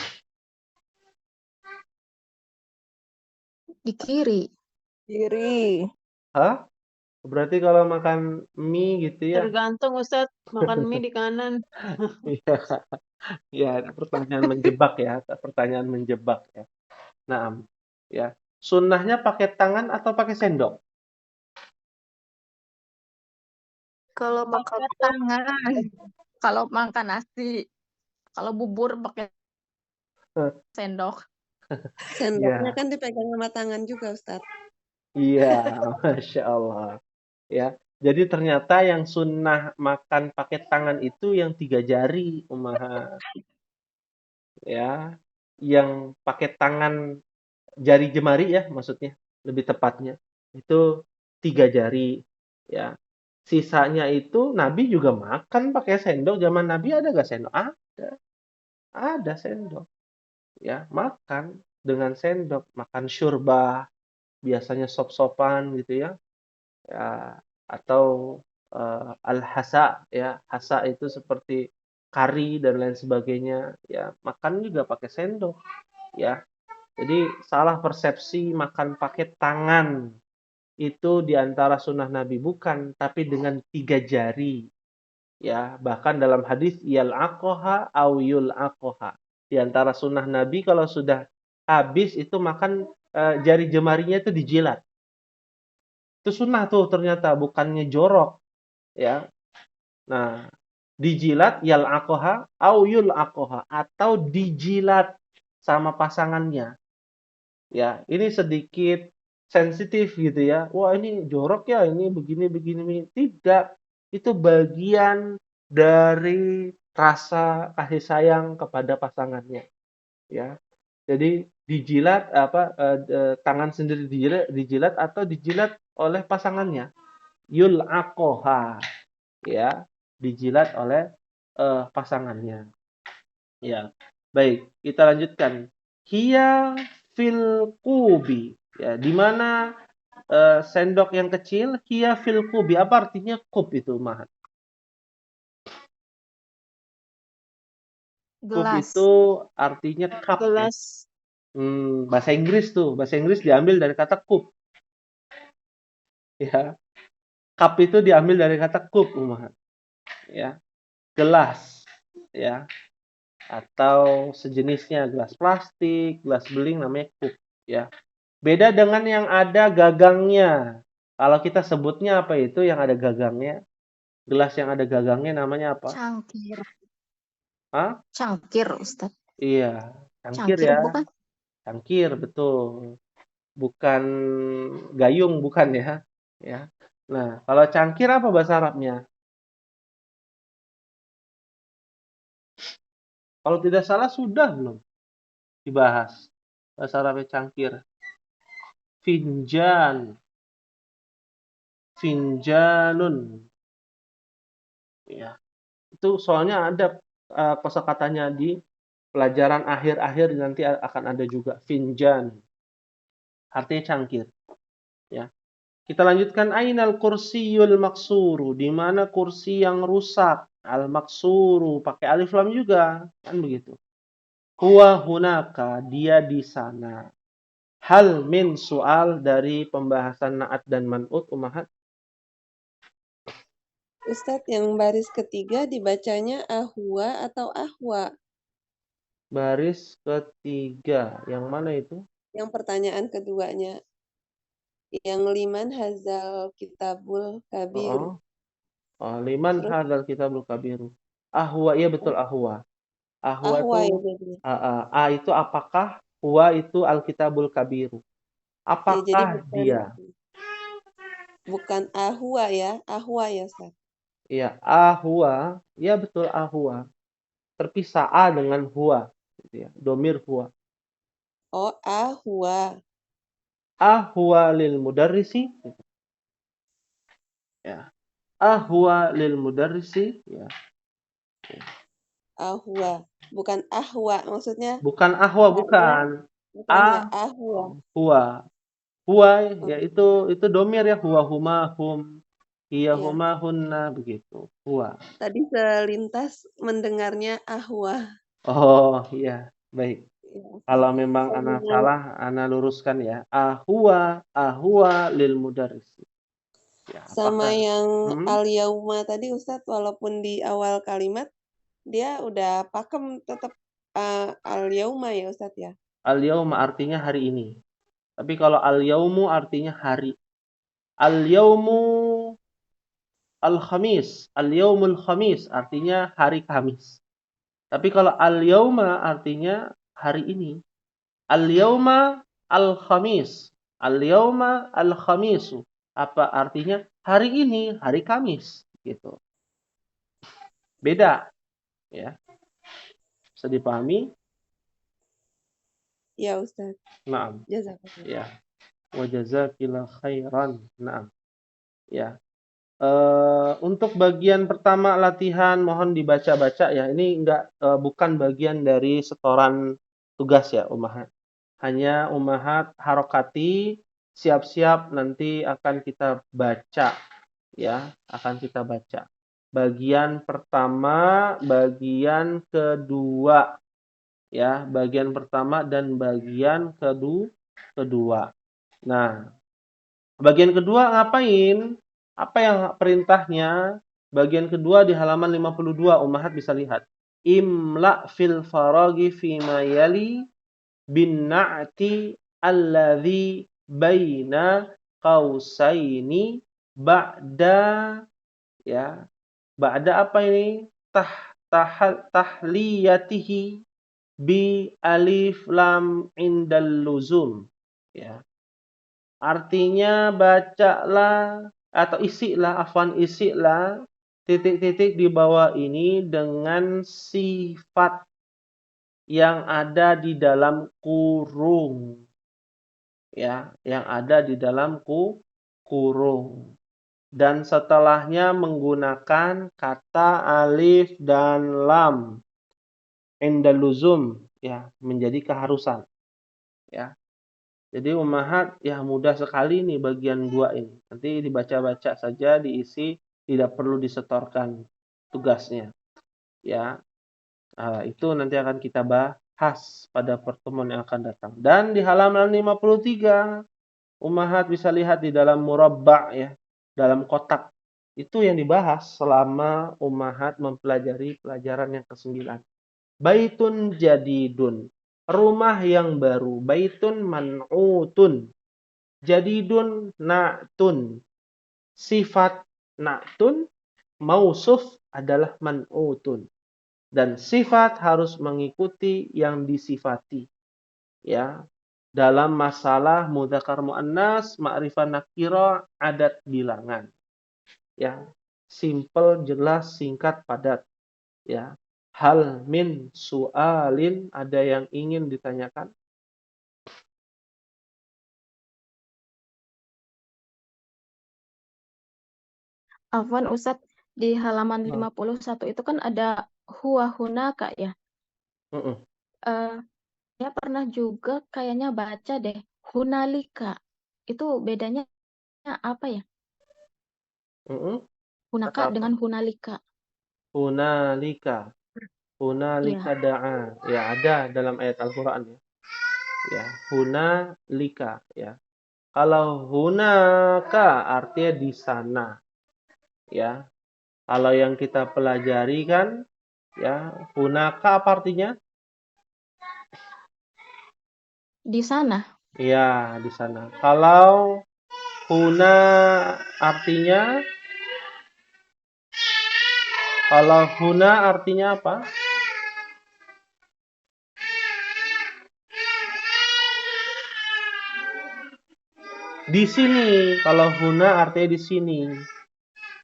Di kiri. Kiri. Hah? Berarti kalau makan mie gitu ya? Tergantung Ustadz, makan mie di kanan. Iya, ya, pertanyaan menjebak ya, pertanyaan menjebak ya. Nah, ya. Sunnahnya pakai tangan atau pakai sendok? Kalau makan tangan. Kalau makan nasi. Kalau bubur pakai sendok. Sendoknya Iya, kan dipegang sama tangan juga, Ustadz. iya, Masya Allah. Ya, jadi ternyata yang sunnah makan pakai tangan itu yang 3 jari, Umaha. Ya, yang pakai tangan jari jemari ya, maksudnya lebih tepatnya itu 3 jari. Ya, sisanya itu Nabi juga makan pakai sendok. Zaman Nabi ada nggak sendok? Ada sendok. Ya, makan dengan sendok, makan syurbah, biasanya sop-sopan gitu ya. Ya, atau al-hasa ya. Hasa itu seperti kari dan lain sebagainya. Ya, makan juga pakai sendok ya. Jadi salah persepsi makan pakai tangan itu diantara sunnah Nabi bukan, tapi dengan 3 jari. Ya, bahkan dalam hadis yal'aqaha au yul'aqaha. Di antara sunnah Nabi kalau sudah habis itu makan jari jemarinya itu dijilat. Itu sunnah tuh ternyata, bukannya jorok ya. Nah, dijilat yal'aqaha au yul'aqaha atau dijilat sama pasangannya. Ya, ini sedikit sensitif gitu ya. Wah, ini jorok ya, ini begini begini. Tidak, itu bagian dari rasa kasih sayang kepada pasangannya, ya. Jadi dijilat apa tangan sendiri dijilat atau dijilat oleh pasangannya. Yul'aqoha, ya, dijilat oleh pasangannya. Ya, baik, kita lanjutkan. Hiya fil kubi. Ya, di mana sendok yang kecil, hiya fil kubi. Apa artinya kub itu, Mahat? Kub Gelas. itu artinya cup ya. Gelas. Bahasa Inggris tuh. Bahasa Inggris diambil dari kata kub. Ya, cup itu diambil dari kata kub, Mahat. Ya, gelas. Ya, atau sejenisnya, gelas plastik, gelas beling namanya kub. Ya. Beda dengan yang ada gagangnya. Kalau kita sebutnya apa itu yang ada gagangnya? Gelas yang ada gagangnya namanya apa? Cangkir. Hah? Cangkir, Ustaz. Iya, cangkir Cangkir ya. bukan? Cangkir, betul. Bukan gayung, bukan ya. Ya. Nah, kalau cangkir apa bahasa Arabnya? Kalau tidak salah sudah belum dibahas. Bahasa Arabnya cangkir. Finjan. Finjanun. Ya. Itu soalnya ada kosakatanya di pelajaran akhir-akhir nanti akan ada juga finjan. Artinya cangkir, ya. Kita lanjutkan ainal kursiyul maksuru, di mana kursi yang rusak. Al maksuru pakai alif lam juga, kan begitu. Huwa hunaka, dia di sana. Hal min soal dari pembahasan naat dan man'ut umahat. Ustadz, yang baris ketiga dibacanya ahwa atau ahwa? Baris ketiga, yang mana itu? Yang pertanyaan keduanya. Yang liman hazal kitabul kabir. Oh, liman Terus hadzal kitabul kabiru. Ahwa, iya betul ahwa. Ahwa ahwa itu ya jadinya. A itu apakah, huwa itu alkitabul kabiru. Ya, jadi Apakah bukan dia? Bukan ahwa ya, ahwa ya Ustaz. Ya, ahwa, ya betul ahwa. Terpisah a dengan huwa, gitu ya. Domir huwa. Oh, ahwa. Ahwa lil mudarrisi, gitu. Ya. Ahwa lil mudarrisi, ya. Ahwa. Bukan ahwa, maksudnya Bukan ahwa, hanya bukan. bukan ya ahwa. Huwa. Huwa, Oh, ya itu domir ya, huwa huma hum. Iya iya. huma hunna, begitu. Huwa. Tadi selintas mendengarnya ahwa. Oh, iya. Baik. Ya, Ustaz. Kalau memang ana Dengan salah, ana luruskan ya. Ahwa lil mudarrisi. Ya, sama apakah yang hmm? al-yauma tadi Ustadz, walaupun di awal kalimat dia udah pakem tetap al-yauma ya Ustadz ya. Al-yauma artinya hari ini. Tapi kalau al-yaumu artinya hari. Al-yaumu al-khamis. Al-yaumul khamis artinya hari Kamis. Tapi kalau al-yauma artinya hari ini. Al-yauma al-khamis. Al-yauma al-khamisu. Apa artinya? Hari ini, hari Kamis, gitu. Beda, ya. Bisa dipahami? Ya Ustadz. Naam. Jazakallah. Ya. Wa jazakillah khairan. Naam. Ya. Untuk bagian pertama latihan mohon dibaca-baca ya. Ini bukan bagian dari setoran tugas ya, Ummahat. Hanya Ummahat harokati, siap-siap nanti akan kita baca ya, akan kita baca. Bagian pertama, bagian kedua ya, bagian pertama dan bagian kedua. Nah, bagian kedua ngapain? Apa yang perintahnya? Bagian kedua di halaman 52, Ummahat bisa lihat. Imla fil faragi fima yali bin na'ti alladhi baina qausaini ba'da ya. Ba'da apa ini? Tahliyatihi bi alif lam indal luzum ya. Artinya bacalah atau isilah titik-titik di bawah ini dengan sifat yang ada di dalam kurung. Ya, yang ada di dalam kurung. Dan setelahnya menggunakan kata alif dan lam. Indal luzum ya, menjadi keharusan. Ya. Jadi Ummahat ya mudah sekali nih bagian 2 ini. Nanti dibaca-baca saja, diisi, tidak perlu disetorkan tugasnya. Ya. Itu nanti akan kita bahas pada pertemuan yang akan datang. Dan di halaman 53 Ummahat bisa lihat di dalam murabba ya, dalam kotak. Itu yang dibahas selama Ummahat mempelajari pelajaran yang ke-9. Baitun jadidun. Rumah yang baru. Baitun man'utun. Jadidun na'tun. Sifat na'tun mausuf adalah man'utun. Dan sifat harus mengikuti yang disifati. Ya. Dalam masalah mudzakkar muannas, ma'rifah nakira, adat bilangan. Ya. Simple, jelas, singkat, padat. Ya. Hal min su'alin, ada yang ingin ditanyakan? Afwan Ustadz, di halaman 51 itu kan ada huwa hunaka ya. Mm-mm. Saya pernah juga kayaknya baca deh hunalika. Itu bedanya apa ya? Mm-mm. Hunaka Kata apa? dengan hunalika. Hunalika. Hunalika Iya. da'a. Ya, ada dalam ayat Al-Quran ya. Ya, hunalika ya. Kalau hunaka artinya di sana. Ya. Kalau yang kita pelajari kan ya, hunaka apa artinya? Di sana. Ya, di sana. Kalau huna artinya apa? Di sini. Kalau huna artinya di sini.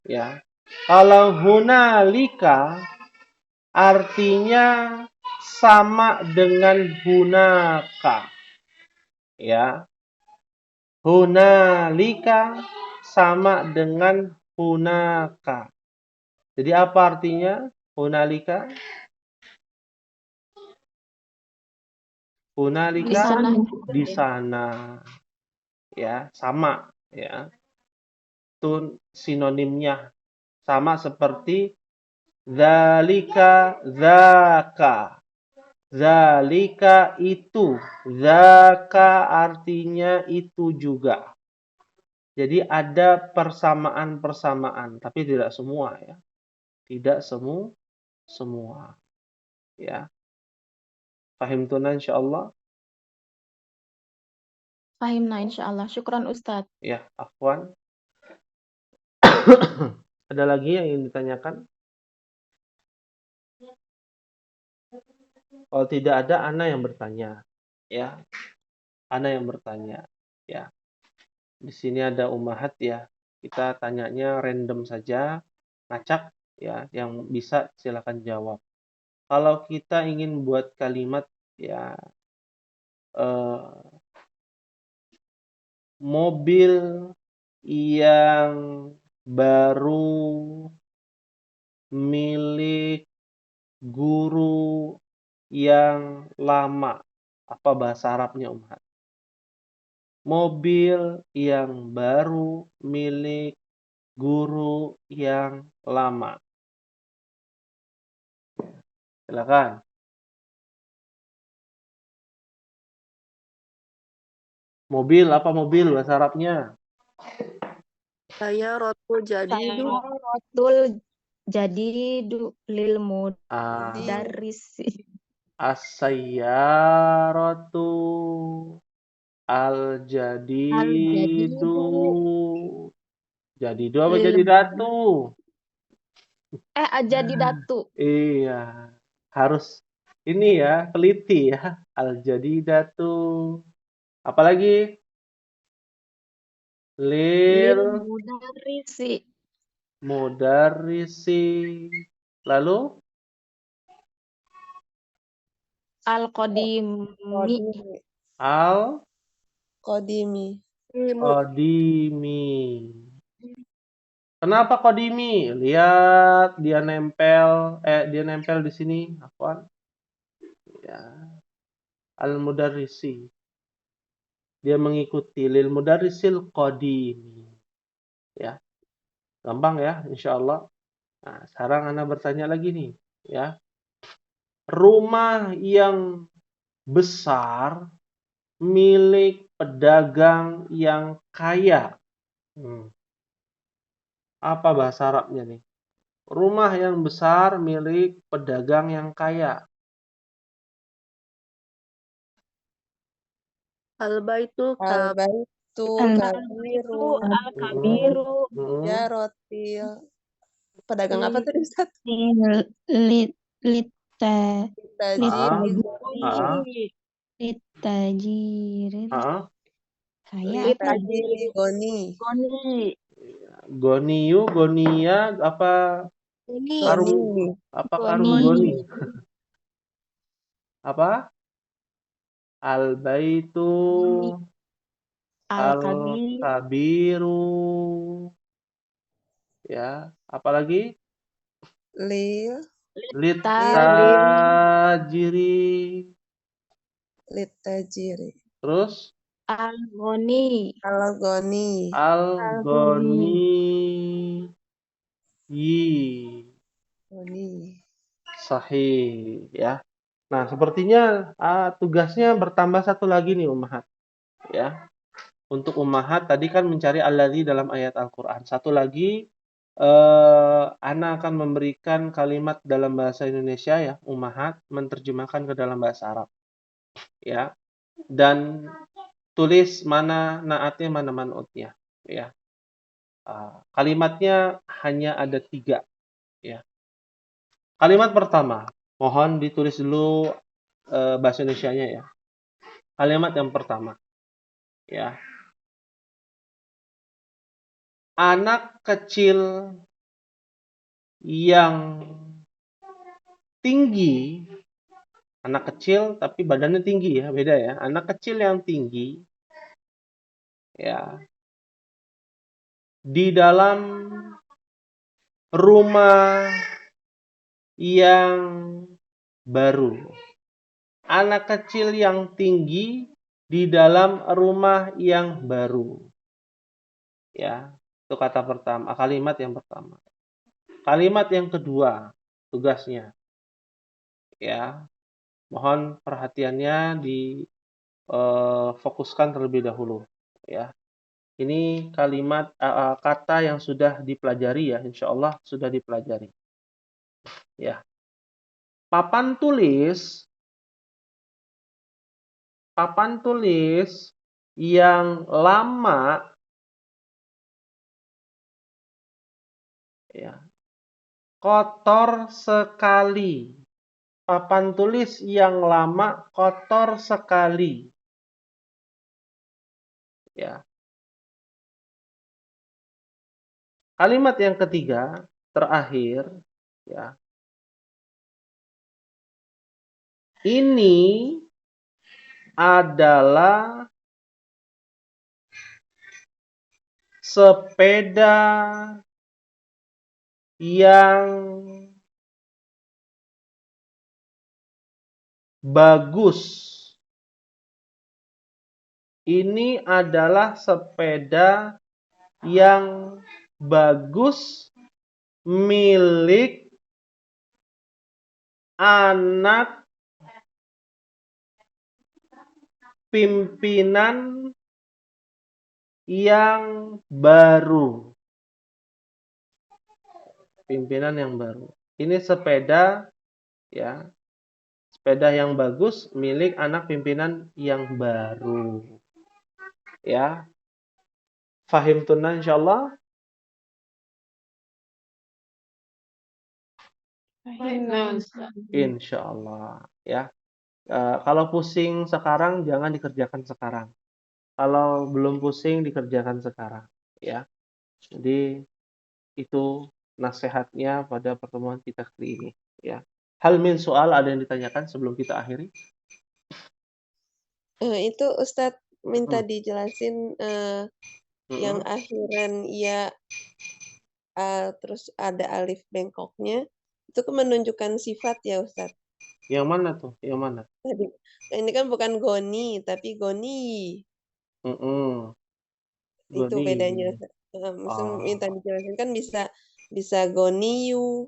Ya. Kalau hunalika artinya sama dengan hunaka. Ya. Hunalika sama dengan hunaka. Jadi apa artinya hunalika? Di Hunalika sana. di sana. Ya, sama ya. Itu sinonimnya sama seperti zalika, zaka. Zalika itu, zaka artinya itu juga. Jadi ada persamaan-persamaan, tapi tidak semua ya. Tidak semua. Ya. Fahim tuna insyaallah. Fahimna insyaallah. Syukran Ustadz. Ya, afwan. Ada lagi yang ingin ditanyakan? Kalau tidak ada, Ana yang bertanya. Ya, Ana yang bertanya. Ya, di sini ada ummahat ya. Kita tanyanya random saja, ngacak ya. Yang bisa silakan jawab. Kalau kita ingin buat kalimat ya, mobil yang baru milik guru yang lama. Apa bahasa Arabnya, Umhat? Mobil yang baru milik guru yang lama. Silakan. Mobil, apa mobil bahasa Arabnya? Saya rotul jadidu. Sayaratul jadidu lil Ah, mudarrisi. as-sayyaratu al-jadidu. Jadidu apa Lil jadi datu? jadi datu. Iya, harus ini ya, teliti ya. Al-jadidatu. Apalagi? Lil Lil mudarrisi. mudarrisi. Lalu? Al-qadimi. Qadimi. Al Qadimi. Qadimi. Kenapa Qadimi? Lihat dia nempel di sini. Afwan. Ya. Al-mudarrisi. Dia mengikuti lil mudarrisil qadimi. Ya. Gampang ya, insyaallah. Nah, sekarang Anda bertanya lagi nih, ya. Rumah yang besar milik pedagang yang kaya. Apa bahasa Arabnya nih? Rumah yang besar milik pedagang yang kaya. Al-baitu Al-baitu kabiru. Al-kabiru. Ya rotil. Pedagang apa tadi Ustaz? Litajiri. Kaya apa? Litajiri goni. Goniyu, gonia, apa karung Goni. karung goni? Apa? Al-baitu al-kabiru. Ya, apalagi? Litajiri. Terus? Al-goni. Sahih ya. Nah, sepertinya tugasnya bertambah satu lagi nih Ummahat. Ya. Untuk Ummahat tadi kan mencari alladzi dalam ayat Al-Qur'an. Satu lagi Ana akan memberikan kalimat dalam bahasa Indonesia ya, Ummahat menerjemahkan ke dalam bahasa Arab. Ya. Dan tulis mana naatnya, mana man'utnya ya. Kalimatnya hanya ada 3 ya. Kalimat pertama, mohon ditulis dulu bahasa Indonesianya ya. Kalimat yang pertama ya. anak kecil yang tinggi, anak kecil tapi badannya tinggi ya, beda ya. Anak kecil yang tinggi ya di dalam rumah yang baru. Anak kecil yang tinggi di dalam rumah yang baru. Ya, itu kata pertama, kalimat yang pertama. Kalimat yang kedua, tugasnya. Ya, mohon perhatiannya fokuskan terlebih dahulu. Ya, ini kalimat kata yang sudah dipelajari ya, insya Allah sudah dipelajari. Ya, papan tulis yang lama ya, kotor sekali. Papan tulis yang lama kotor sekali. Ya. Kalimat yang ketiga, terakhir, ya. Ini adalah sepeda yang bagus. Ini adalah sepeda yang bagus milik anak pimpinan yang baru. Pimpinan yang baru. Ini sepeda ya. Sepeda yang bagus milik anak pimpinan yang baru. Ya. Fahim tunna insyaallah? Nah, Ustaz. Insyaallah ya. Kalau pusing sekarang jangan dikerjakan sekarang. Kalau belum pusing dikerjakan sekarang ya. Jadi itu nasihatnya pada pertemuan kita kali ini ya. Hal min soal ada yang ditanyakan sebelum kita akhiri? Itu Ustadz minta dijelasin yang akhiran ya terus ada alif bengkoknya itu kan menunjukkan sifat ya Ustadz. Yang mana tuh? Yang mana? Tadi ini kan bukan goni tapi goni. Itu Goni. bedanya. Maksudnya minta dijelasin kan bisa goniyu,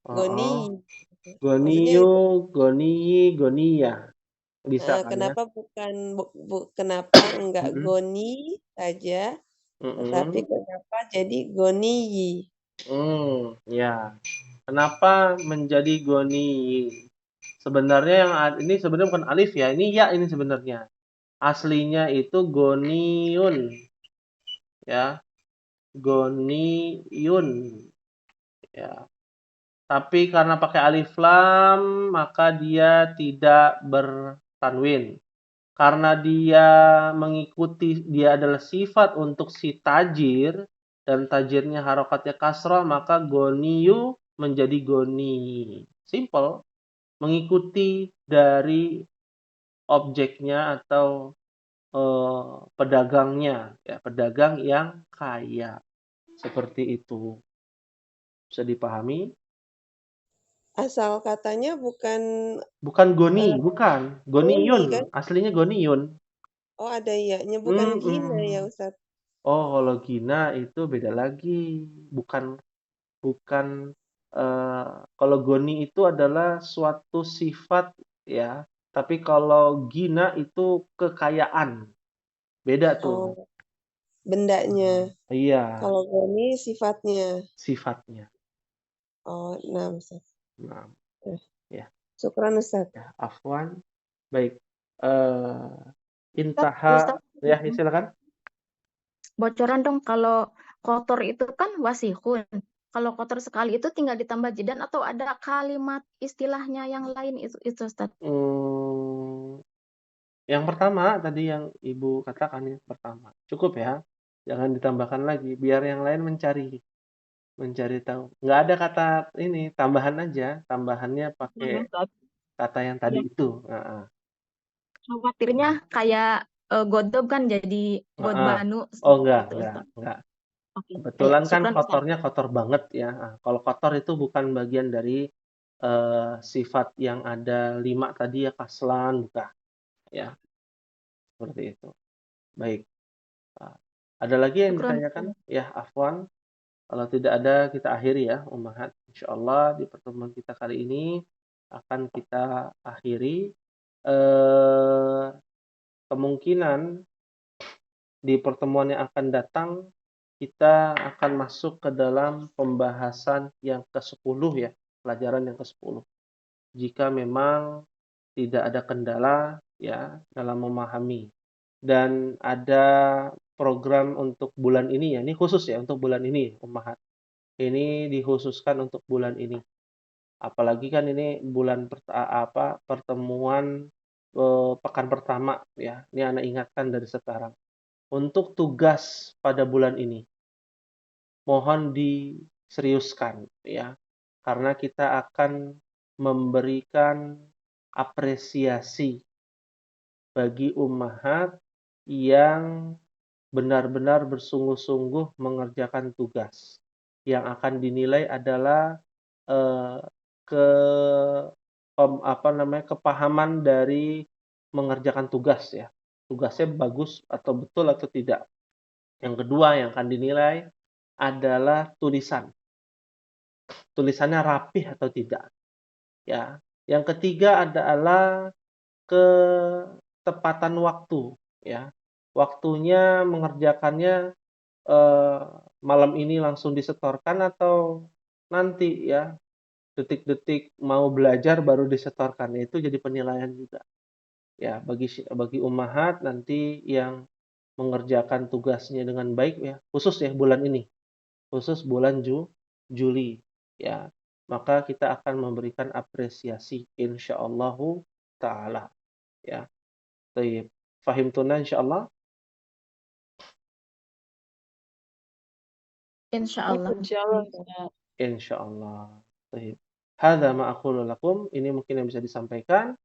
goni. Maksudnya Goniyu, goniyi, goniya. Bisa kan ya? kenapa kenapa enggak goni saja, tetapi kenapa jadi goniyi? Ya. Kenapa menjadi goniyi? Sebenarnya yang ini sebenarnya bukan alif ya, ini ya ini sebenarnya. Aslinya itu goniyun. Ya. Goniyun. Ya. Tapi karena pakai alif lam, maka dia tidak bertanwin. Karena dia adalah sifat untuk si tajir, dan tajirnya harokatnya kasrah, maka goniyu menjadi goni. Simple. Mengikuti dari objeknya atau pedagangnya. Ya, pedagang yang kaya. Seperti itu. Bisa dipahami? Asal katanya bukan Goni, bukan. Goniyun. goni kan? Aslinya goniyun. Oh ada iya-nya bukan gina ya Ustadz. Oh, kalau gina itu beda lagi. Bukan kalau goni itu adalah suatu sifat ya. Tapi kalau gina itu kekayaan. Beda tuh. Oh bendanya. Iya, Kalau goni sifatnya. sifatnya. Oh nah Ustadz. Nah, ya. Syukran Ustadz. Ya, afwan. Baik. Intaha. Ustaz, Ya, silakan. bocoran dong kalau kotor itu kan wasihun. Kalau kotor sekali itu tinggal ditambah jidan atau ada kalimat istilahnya yang lain itu Ustaz. Yang pertama tadi yang Ibu katakan yang pertama. Cukup ya. Jangan ditambahkan lagi, biar yang lain mencari tahu. Nggak ada kata ini, tambahan aja, tambahannya pakai kata yang tadi itu. Khawatirnya kayak godob kan jadi godbanu Oh seperti itu, enggak. Ustaz. Oke. Kebetulan kan Syukran, Ustaz. kotornya kotor banget ya. Kalau kotor itu bukan bagian dari sifat yang ada 5 tadi ya, kaslan, bukan. Ya, seperti itu. Baik. Ada lagi yang Syukran. ditanyakan? Ya, afwan. Kalau tidak ada, kita akhiri ya, Ummahat. Insyaallah di pertemuan kita kali ini akan kita akhiri. Kemungkinan di pertemuan yang akan datang kita akan masuk ke dalam pembahasan yang ke-10 ya, pelajaran yang ke-10. Jika memang tidak ada kendala ya dalam memahami. Dan ada program untuk bulan ini ya, ini khusus ya untuk bulan ini, Ummahat. Ini dikhususkan untuk bulan ini. Apalagi kan ini bulan pertemuan pekan pertama ya. Ini Ana ingatkan dari sekarang. Untuk tugas pada bulan ini mohon diseriuskan ya. Karena kita akan memberikan apresiasi bagi ummahat yang benar-benar bersungguh-sungguh mengerjakan tugas. Yang akan dinilai adalah kepahaman dari mengerjakan tugas ya. Tugasnya bagus atau betul atau tidak. Yang kedua yang akan dinilai adalah tulisan. Tulisannya rapih atau tidak. Ya. Yang ketiga adalah ketepatan waktu ya. Waktunya mengerjakannya malam ini langsung disetorkan atau nanti ya detik-detik mau belajar baru disetorkan. Itu jadi penilaian juga. Ya, bagi ummahat nanti yang mengerjakan tugasnya dengan baik ya, khusus ya bulan ini. Khusus bulan Juli ya. Maka kita akan memberikan apresiasi insyaallahu taala ya. Baik. Fahimtuna insyaallah? Insyaallah. Insyaallah, Ustaz. Insyaallah. Baik. Hadza ma aqulu lakum, ini mungkin yang bisa disampaikan.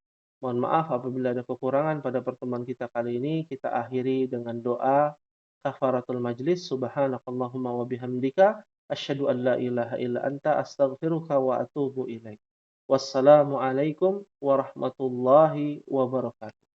Mohon maaf apabila ada kekurangan pada pertemuan kita kali ini. Kita akhiri dengan doa kafaratul majlis. Subhanakallahumma wa bihamdika asyhadu an la ilaha illa anta astaghfiruka wa atubu ilaik. Wassalamu alaikum warahmatullahi wabarakatuh.